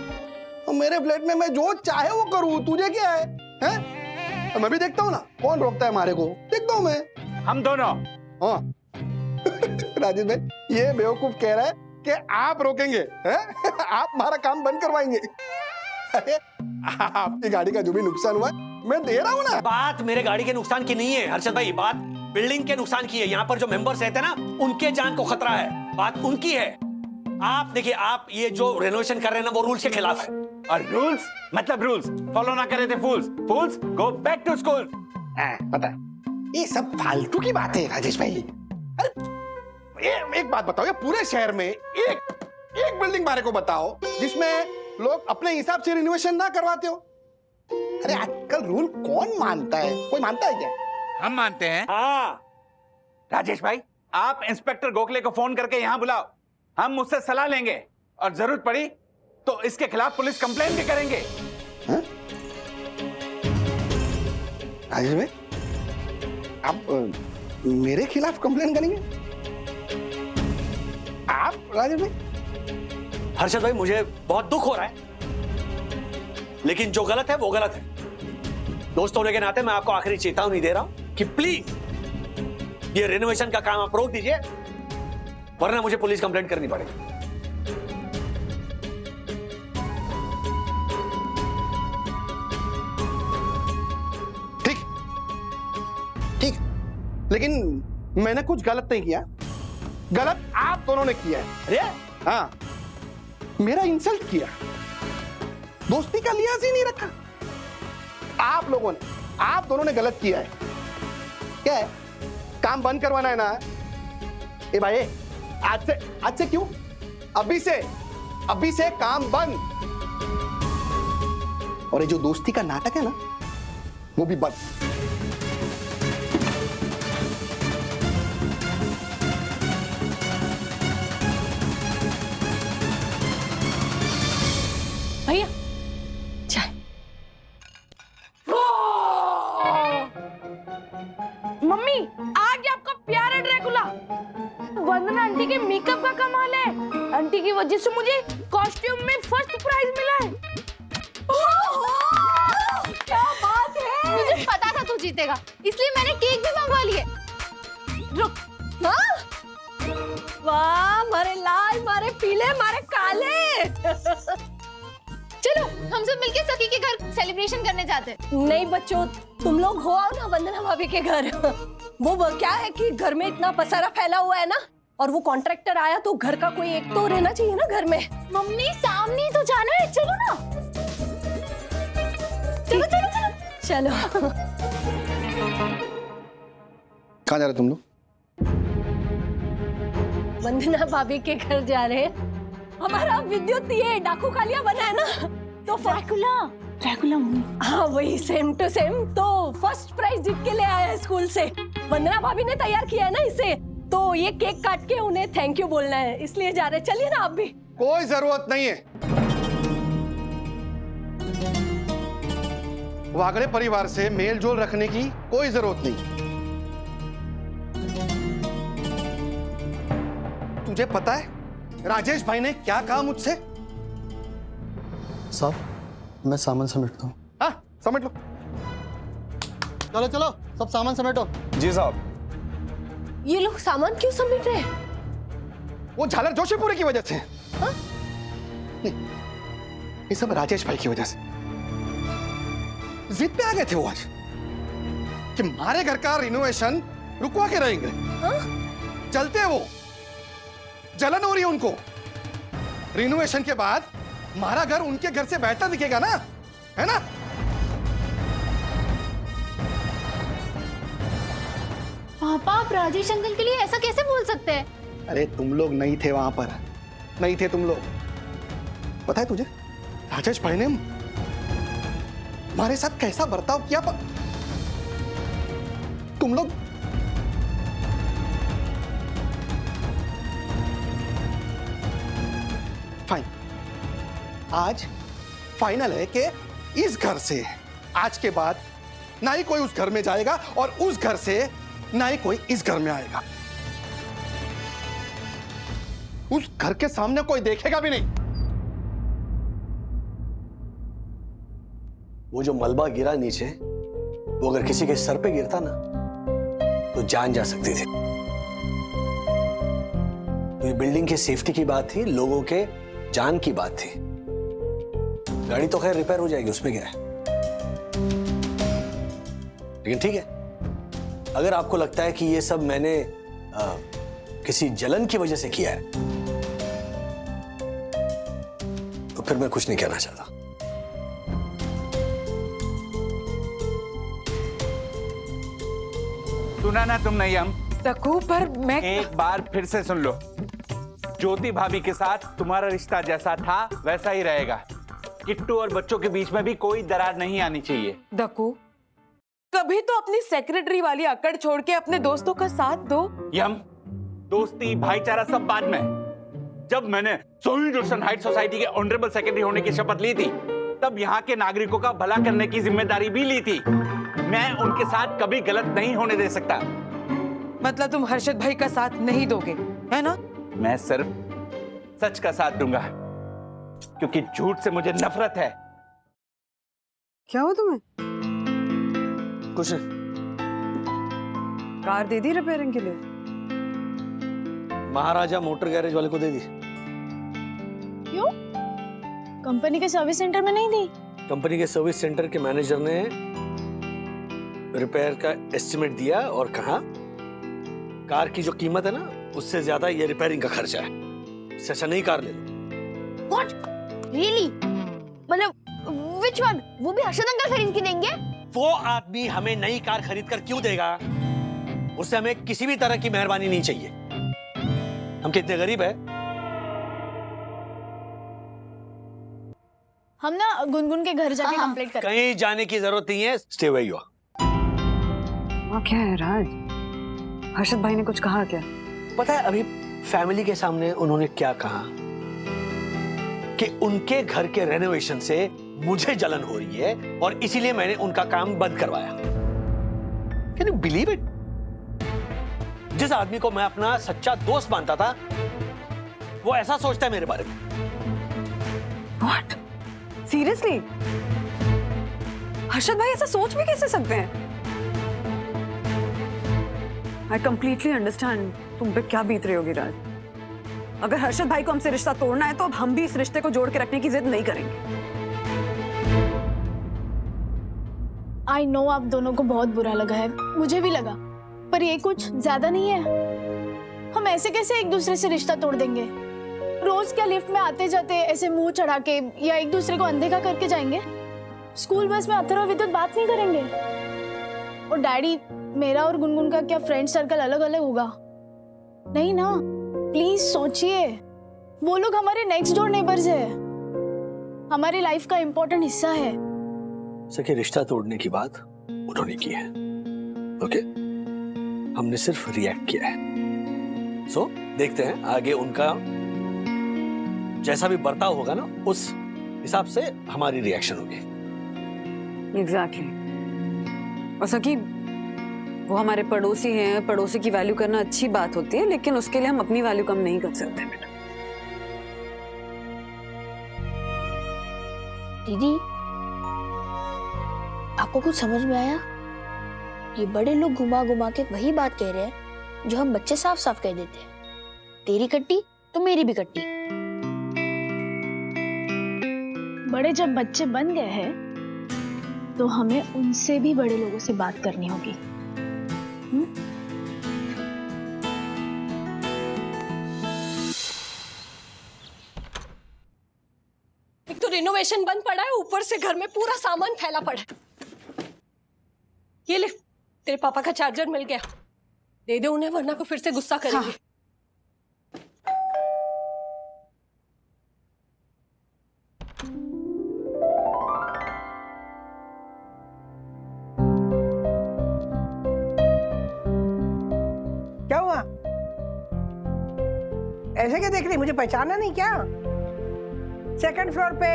और मेरे फ्लैट में मैं जो चाहे वो करूं, तुझे क्या है? हैं? मैं भी देखता हूँ ना, कौन रोकता है हमारे को, देखता हूँ मैं। हम दोनों। हाँ राजेश भाई, ये बेवकूफ कह रहा है कि आप रोकेंगे, हैं? आप हमारा काम बंद करवाएंगे। अरे आपकी गाड़ी का जो भी नुकसान हुआ मैं दे रहा हूँ ना। बात मेरे गाड़ी के नुकसान की नहीं है हर्षद भाई, बात बिल्डिंग के नुकसान की है। यहाँ पर जो मेंबर्स रहते हैं ना, उनके जान को खतरा है, बात उनकी है। आप देखिए, आप ये जो रेनोवेशन कर रहे हैं ना, वो रूल्स के खिलाफ है। और रूल्स मतलब रूल्स फॉलो ना करे थे फूल्स। फूल्स गो बैक टू स्कूल। पता है, ये सब फालतू की बात है राजेश भाई। ये एक बात बताओ, ये पूरे शहर में एक बिल्डिंग बारे को बताओ जिसमें लोग अपने हिसाब से रिनोवेशन ना करवाते हो। अरे आजकल रूल कौन मानता है? कोई मानता है क्या? हम मानते हैं। हाँ राजेश भाई, आप इंस्पेक्टर गोखले को फोन करके यहाँ बुलाओ, हम उससे सलाह लेंगे और जरूरत पड़ी तो इसके खिलाफ पुलिस कंप्लेंट भी करेंगे। राजेश भाई, आप मेरे खिलाफ कंप्लेंट करेंगे? आप राजेश भाई? हर्षद भाई, मुझे बहुत दुख हो रहा है, लेकिन जो गलत है वो गलत है। दोस्त होने के नाते मैं आपको आखिरी चेतावनी दे रहा हूं कि प्लीज ये रिनोवेशन का काम आप रोक दीजिए, वरना मुझे पुलिस कंप्लेंट करनी पड़ेगी। ठीक, लेकिन मैंने कुछ गलत नहीं किया। गलत आप दोनों ने किया है। अरे हाँ, मेरा इंसल्ट किया, दोस्ती का लिहाज ही नहीं रखा। आप लोगों ने, आप दोनों ने गलत किया है। क्या है? काम बंद करवाना है ना? ए भाई, आज से क्यों? अभी से काम बंद। और ये जो दोस्ती का नाटक है ना, वो भी बंद। भैया चाय। मम्मी, आ गया आपका प्यारा ड्रैकुला। वंदना आंटी के मेकअप का कमाल है। आंटी की वजह से मुझे कॉस्ट्यूम में फर्स्ट प्राइज मिला है। क्या बात है! मुझे पता था तू जीतेगा, इसलिए मैंने केक भी मंगवा लिए। रुक। वाह, मारे लाल, मारे पीले, मारे काले। चलो हम सब मिलके सखी के घर सेलिब्रेशन करने जाते हैं। नहीं बच्चों, तुम लोग हो आओ ना वंदना भाभी के घर। वो क्या है कि घर में इतना पसारा फैला हुआ है ना, और वो कॉन्ट्रैक्टर आया तो घर का कोई एक तो रहना चाहिए ना घर में। मम्मी, सामने तो जाना है, चलो ना। चलो चलो चलो चलो। कहाँ जा रहे तुम लोग? वंदना भाभी के घर जा रहे हैं। हमारा विद्युत ये डाकू कालिया बना है ना, तो ड्रैकुला हाँ वही सेम टू सेम। तो फर्स्ट प्राइज जीत के ले आया है स्कूल से। वंदना भाभी ने तैयार किया है ना इसे, तो ये केक काट के उन्हें थैंक यू बोलना है, इसलिए जा रहे। चलिए ना आप भी। कोई जरूरत नहीं है, वागड़े परिवार से मेल जोल रखने की कोई जरूरत नहीं। तुझे पता है राजेश भाई ने क्या कहा मुझसे? साहब, मैं सामान समेटता हूँ। हाँ, समेट लो। चलो चलो, सब सामान समेटो। जी साहब। ये लोग सामान क्यों समेट रहे हैं? वो झालर जोशीपुरी की वजह से। नहीं, ये सब राजेश भाई की वजह से। जिद पे आ गए थे वो आज कि हमारे घर का रिनोवेशन रुकवा के रहेंगे। चलते हैं वो, जलन हो रही है उनको। रिनोवेशन के बाद हमारा घर उनके घर से बेहतर दिखेगा ना, है ना? पापा, आप राजेश अंकल के लिए ऐसा कैसे बोल सकते हैं? अरे तुम लोग नहीं थे वहां पर, नहीं थे तुम लोग। पता है तुझे, राजेश भाई ने हमारे साथ कैसा बर्ताव किया तुम लोग। फाइन, आज फाइनल है कि इस घर से आज के बाद ना ही कोई उस घर में जाएगा और उस घर से ना ही कोई इस घर में आएगा। उस घर के सामने कोई देखेगा भी नहीं। वो जो मलबा गिरा नीचे, वो अगर किसी के सर पे गिरता ना तो जान जा सकती थी। तो ये बिल्डिंग की सेफ्टी की बात थी, लोगों के जान की बात थी। गाड़ी तो खैर रिपेयर हो जाएगी, उसमें क्या है। लेकिन ठीक है, अगर आपको लगता है कि ये सब मैंने किसी जलन की वजह से किया है, तो फिर मैं कुछ नहीं कहना चाहता। सुना ना तुमने यम? तकू, पर मैं एक बार फिर से सुन लो। ज्योति भाभी के साथ तुम्हारा रिश्ता जैसा था वैसा ही रहेगा। किट्टू और बच्चों के बीच में भी कोई दरार नहीं आनी चाहिए। दकू, कभी तो अपनी सेक्रेटरी वाली अकड़ छोड़ के अपने दोस्तों का साथ दो। यम, दोस्ती भाईचारा सब बाद में। जब मैंने सोहिन रोशन हाइट सोसाइटी के ऑनरेबल सेक्रेटरी होने की शपथ ली थी, तब यहाँ के नागरिकों का भला करने की जिम्मेदारी भी ली थी। मैं उनके साथ कभी गलत नहीं होने दे सकता। मतलब तुम हर्षद भाई का साथ नहीं दोगे, है ना? मैं सिर्फ सच का साथ दूंगा, क्योंकि झूठ से मुझे नफरत है। क्या हुआ तुम्हें? कुछ नहीं। कार दे दी रिपेयरिंग के लिए? महाराजा मोटर गैरेज वाले को दे दी। क्यों? कंपनी के सर्विस सेंटर में नहीं दी? कंपनी के सर्विस सेंटर के मैनेजर ने रिपेयर का एस्टिमेट दिया और कहा कार की जो कीमत है ना, उससे ज्यादा ये रिपेयरिंग का खर्चा है, इससे अच्छा नई कार ले लो। What? Really? मतलब which one? वो भी हर्षद अंकल खरीद के देंगे? वो आदमी हमें नई कार खरीद कर क्यों देगा? उससे हमें किसी भी तरह की मेहरबानी नहीं चाहिए। हम कितने गरीब है। हम ना गुनगुन के घर जाके कंप्लेंट करें। कहीं जाने की जरूरत नहीं है, स्टे वेयर यू आर। क्या है राज? हर्षद भाई ने कुछ कहा क्या? पता है अभी फैमिली के सामने उन्होंने क्या कहा कि उनके घर के रेनोवेशन से मुझे जलन हो रही है और इसीलिए मैंने उनका काम बंद करवाया। Can you believe it? जिस आदमी को मैं अपना सच्चा दोस्त मानता था, वो ऐसा सोचता है मेरे बारे में। What? Seriously? हर्षद भाई ऐसा सोच भी कैसे सकते हैं? I completely understand तुम पे क्या बीत रही होगी राज। अगर हर्षद भाई को हमसे रिश्ता तोड़ना है तो अब हम भी इस रिश्ते को जोड़ के रखने की जिद नहीं करेंगे। आई नो आप दोनों को बहुत बुरा लगा है, मुझे भी लगा, पर ये कुछ ज्यादा नहीं है। हम ऐसे कैसे एक दूसरे से रिश्ता तोड़ देंगे? रोज क्या लिफ्ट में आते जाते ऐसे मुंह चढ़ा के या एक दूसरे को अनदेखा करके जाएंगे? स्कूल बस में अथर्व और विद्युत बात नहीं करेंगे? और डैडी, मेरा और गुनगुन का क्या फ्रेंड सर्कल अलग अलग होगा? नहीं ना, प्लीज सोचिए। वो लोग हमारे नेक्स्ट डोर नेबर्स है, हमारी लाइफ का इंपॉर्टेंट हिस्सा है। सके रिश्ता तोड़ने की बात उन्होंने की है, ओके? हमने सिर्फ रिएक्ट किया है। सो देखते हैं आगे उनका जैसा भी बर्ताव होगा ना, उस हिसाब से हमारी रिएक्शन होगी। एग्जैक्टली। और सकी, वो हमारे पड़ोसी हैं, पड़ोसी की वैल्यू करना अच्छी बात होती है, लेकिन उसके लिए हम अपनी वैल्यू कम नहीं कर सकते बेटा। दीदी, आपको कुछ समझ में आया? ये बड़े लोग घुमा घुमा के वही बात कह रहे हैं जो हम बच्चे साफ साफ कह देते हैं। तेरी कट्टी तो मेरी भी कट्टी। बड़े जब बच्चे बन गए हैं तो हमें उनसे भी बड़े लोगों से बात करनी होगी। एक तो रिनोवेशन बंद पड़ा है, ऊपर से घर में पूरा सामान फैला पड़ा है। ये ले, तेरे पापा का चार्जर मिल गया, दे दे उन्हें, वरना को फिर से गुस्सा करेंगे। हाँ। ऐसे क्या देख रही, मुझे पहचाना नहीं क्या? सेकंड फ्लोर पे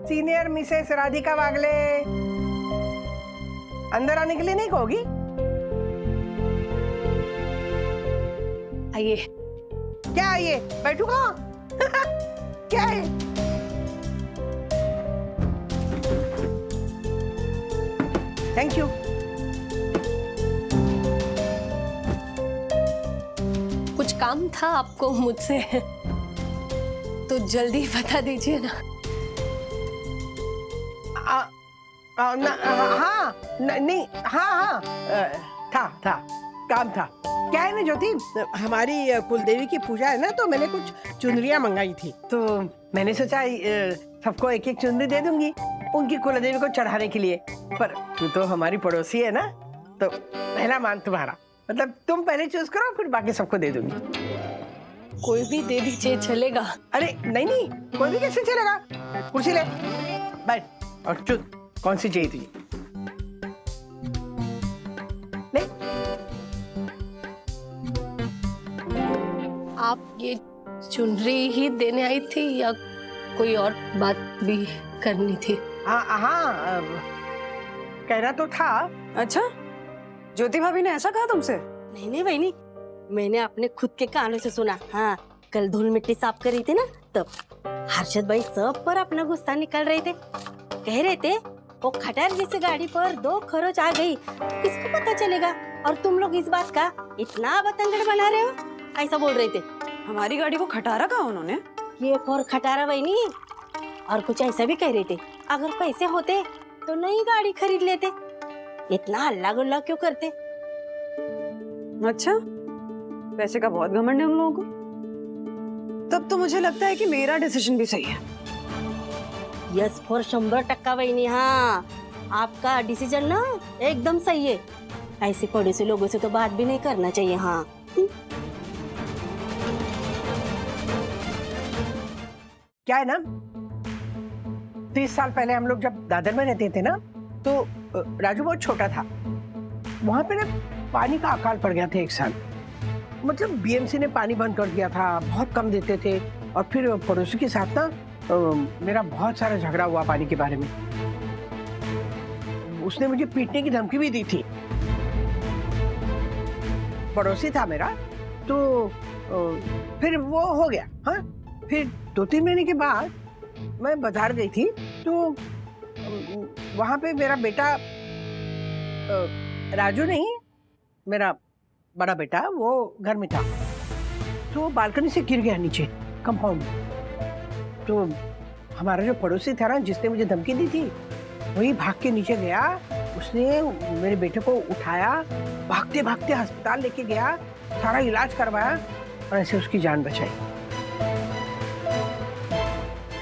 सीनियर मिसेस राधिका वागले, अंदर आने के लिए नहीं कहोगी? आइए। क्या आइए? बैठू कहाँ? क्या है? Thank you. कुछ काम था आपको मुझसे, तो जल्दी बता दीजिए ना। नहीं, हाँ, था काम था। क्या है ना ज्योति, हमारी कुलदेवी की पूजा है ना, तो मैंने कुछ चुनरियाँ मंगाई थी, तो मैंने सोचा सबको एक एक चुनरी दे दूंगी उनकी कुलदेवी को चढ़ाने के लिए। पर तू तो हमारी पड़ोसी है ना, तो पहला मान तुम्हारा, मतलब तुम पहले चूज करो, फिर बाकी सबको दे दूंगी। कोई भी दे दीजिए चलेगा। अरे नहीं, कोई भी कैसे चलेगा? कुर्सी ले, बैठ और चुन, कौन सी चाहिए तुझे? ले। आप ये चुनरी ही देने आई थी या कोई और बात भी करनी थी? हाँ, कहना तो था। अच्छा, ज्योति भाभी ने ऐसा कहा तुमसे? नहीं बहनी, मैंने अपने खुद के कानों से सुना। हाँ, कल धूल मिट्टी साफ कर रही थी ना, तब हर्षद भाई सब पर अपना गुस्सा निकाल रहे थे। कह रहे थे वो खटार जैसी गाड़ी पर 2 खरोच आ गई, तो किसको पता चलेगा, और तुम लोग इस बात का इतना बतंगड़ बना रहे हो, ऐसा बोल रहे थे। हमारी गाड़ी को खटारा कहा उन्होंने? ये और खटारा बहनी, और कुछ ऐसा भी कह रहे थे, अगर पैसे होते तो नई गाड़ी खरीद लेते, इतना हल्ला गुल्ला क्यों करते? अच्छा, पैसे का बहुत घमंड है उन लोगों को। तब तो मुझे लगता है कि मेरा डिसीजन भी सही है। यस फॉर 100% बहनी। हाँ, आपका डिसीजन ना एकदम सही है। ऐसे पड़ोसी लोगों से तो बात भी नहीं करना चाहिए। हाँ, क्या है ना, 30 साल पहले हम लोग जब दादर में रहते थे ना, तो राजू बहुत छोटा था। वहां पे ना पानी का अकाल पड़ गया था एक साल, मतलब बीएमसी ने पानी बंद कर दिया था, बहुत कम देते थे। और फिर पड़ोसी के साथ ना मेरा बहुत सारा झगड़ा हुआ पानी के बारे में। उसने मुझे पीटने की धमकी भी दी थी। पड़ोसी था मेरा, तो फिर वो हो गया। हाँ, फिर 2-3 महीने के बाद मैं बाजार गई थी, तो वहां पे मेरा बेटा, राजू नहीं, मेरा बड़ा बेटा, वो घर में था, तो बालकनी से गिर गया नीचे कंपाउंड में। तो हमारा जो पड़ोसी था ना, जिसने मुझे धमकी दी थी, वही भाग के नीचे गया। उसने मेरे बेटे को उठाया, भागते भागते अस्पताल लेके गया, सारा इलाज करवाया और ऐसे उसकी जान बचाई।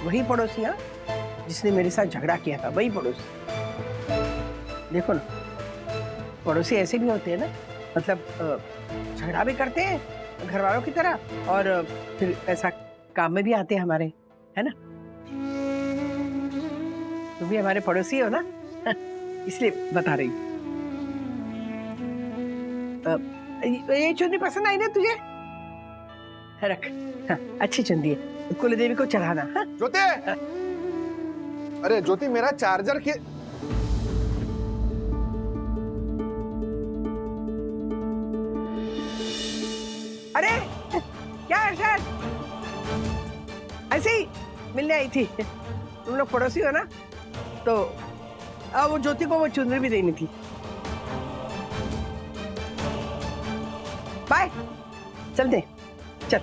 वही पड़ोसी, हाँ, जिसने मेरे साथ झगड़ा किया था, वही पड़ोसी। देखो ना, पड़ोसी ऐसे भी होते हैं ना, मतलब झगड़ा भी करते हैं घर वालों की तरह, और फिर ऐसा काम में भी आते हैं हमारे, है ना? तुम भी हमारे पड़ोसी हो ना, इसलिए बता रही। ये चुन्नी पसंद आई ना तुझे? रख। हाँ, अच्छी चुन्नी है, कुलदेवी को चढ़ाना। हाँ? ज्योति, अरे ज्योति, मेरा चार्जर के अरे क्या है? ऐसे ही मिलने आई थी। तुम लोग पड़ोसी हो ना, तो वो ज्योति को वो चुनरी भी देनी थी। बाय, चलते, चल।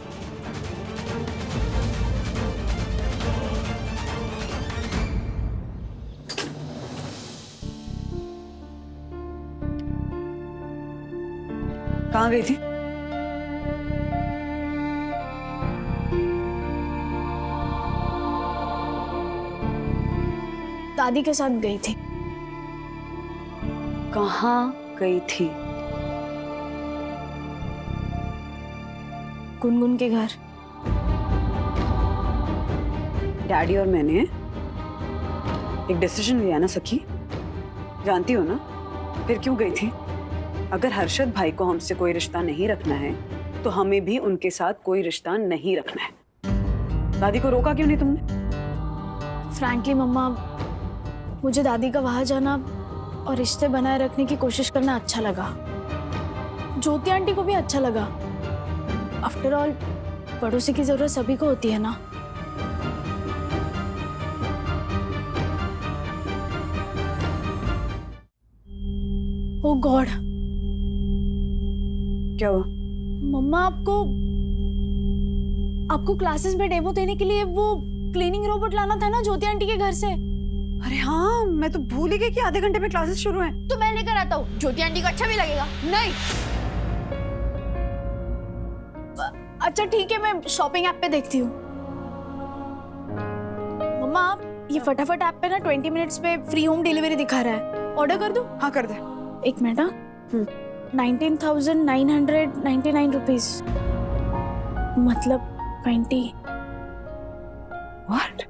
कहाँ गई थी? दादी के साथ गई थी। कहाँ गई थी? गुनगुन के घर। डैडी और मैंने एक डिसीजन लिया ना सखी, जानती हो ना? फिर क्यों गई थी? अगर हर्षद भाई को हमसे कोई रिश्ता नहीं रखना है, तो हमें भी उनके साथ कोई रिश्ता नहीं रखना है। दादी को रोका क्यों नहीं तुमने? फ्रैंकली मम्मा, मुझे दादी का वहां जाना और रिश्ते बनाए रखने की कोशिश करना अच्छा लगा। ज्योति आंटी को भी अच्छा लगा। आफ्टर ऑल पड़ोसी की जरूरत सभी को होती है ना। ओह गॉड, क्या हुआ? मम्मा आपको क्लासेस में डेमो देने के लिए वो क्लीनिंग रोबोट लाना था ना ज्योति आंटी के घर से। अरे हाँ, मैं तो भूल ही गई कि आधे घंटे में क्लासेस शुरू हैं। तो मैं लेकर आता हूँ, ज्योति आंटी को अच्छा भी लगेगा। नहीं, अच्छा ठीक है, मैं शॉपिंग ऐप पे देखती हूँ। मम्मा ये फटाफट ऐप पे ना 20 मिनट्स में फ्री होम डिलीवरी दिखा रहा है, ऑर्डर कर दूँ? हाँ कर दे। एक मिनट। हाँ 19,999 रुपीज, मतलब 20। व्हाट?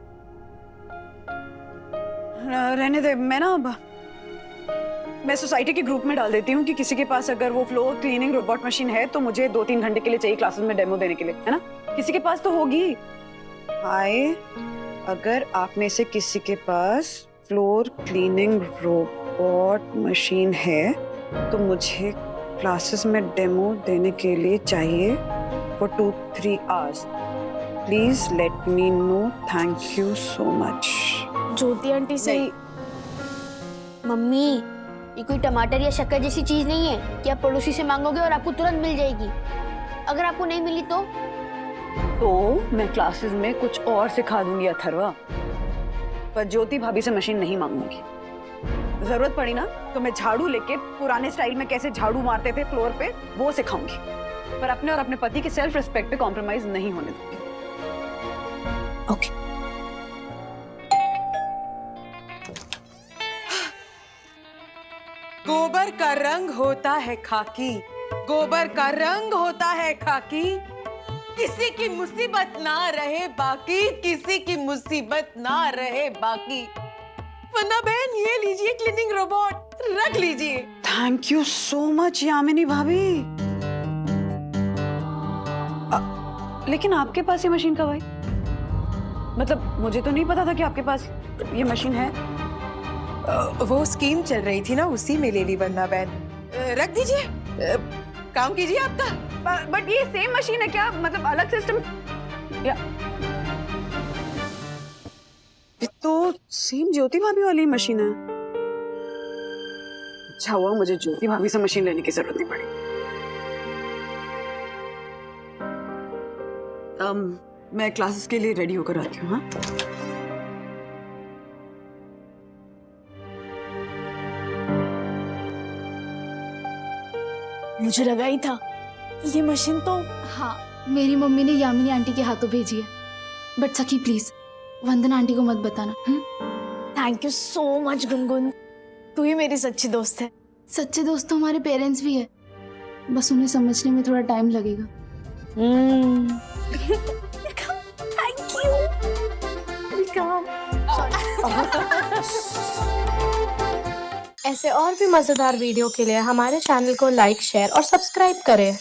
रहने दे, मैं सोसाइटी के ग्रुप में डाल देती हूँ कि किसी के पास अगर वो फ्लोर क्लीनिंग रोबोट मशीन है तो मुझे 2-3 घंटे के लिए चाहिए क्लासेस में डेमो देने के लिए, है ना? किसी के पास तो होगी। हाय, अगर आप में से किसी के पास फ्लोर क्लीनिंग रोबोट मशीन है तो मुझे क्लासेस में डेमो देने के लिए चाहिए for 2-3 hours. Please let me know, thank you so much. Jyoti aunty से मम्मी, ये कोई टमाटर या शक्कर जैसी चीज नहीं है कि आप पड़ोसी से मांगोगे और आपको तुरंत मिल जाएगी। अगर आपको नहीं मिली तो मैं क्लासेस में कुछ और सिखा दूंगी अथर्वा, पर ज्योति भाभी से मशीन नहीं मांगूंगी। जरूरत पड़ी ना तो मैं झाड़ू लेके पुराने स्टाइल में कैसे झाड़ू मारते थे फ्लोर पे वो सिखाऊंगी, पर अपने और अपने पति के सेल्फ रिस्पेक्ट पे कॉम्प्रोमाइज नहीं होने दूंगी। ओके। गोबर का रंग होता है खाकी, गोबर का रंग होता है खाकी। किसी की मुसीबत ना रहे बाकी, किसी की मुसीबत ना रहे बाकी। वन्ना बहन, ये लीजिए क्लीनिंग रोबोट, रख लीजिए। Thank you so much Yamini भाभी। लेकिन आपके पास ये मशीन कब आई? मतलब मुझे तो नहीं पता था कि आपके पास ये मशीन है। वो स्कीम चल रही थी ना, उसी में ले ली वन्ना बहन। रख दीजिए, काम कीजिए आपका। बट ये सेम मशीन है क्या? मतलब अलग सिस्टम या ये तो सेम ज्योति भाभी वाली मशीन है। अच्छा हुआ मुझे ज्योति भाभी से मशीन लेने की जरूरत नहीं पड़ी। मैं क्लासेस के लिए रेडी होकर आती हूँ। हाँ मुझे लगा ही था ये मशीन तो। हाँ, मेरी मम्मी ने यामिनी आंटी के हाथों भेजी है। बट सखी प्लीज वंदना आंटी को मत बताना। Thank you so much Gungun, तू ही मेरी सच्ची दोस्त है। सच्चे दोस्त तो हमारे पेरेंट्स भी है, बस उन्हें समझने में थोड़ा टाइम लगेगा। Thank you. ऐसे और भी मजेदार वीडियो के लिए हमारे चैनल को लाइक, शेयर और सब्सक्राइब करें।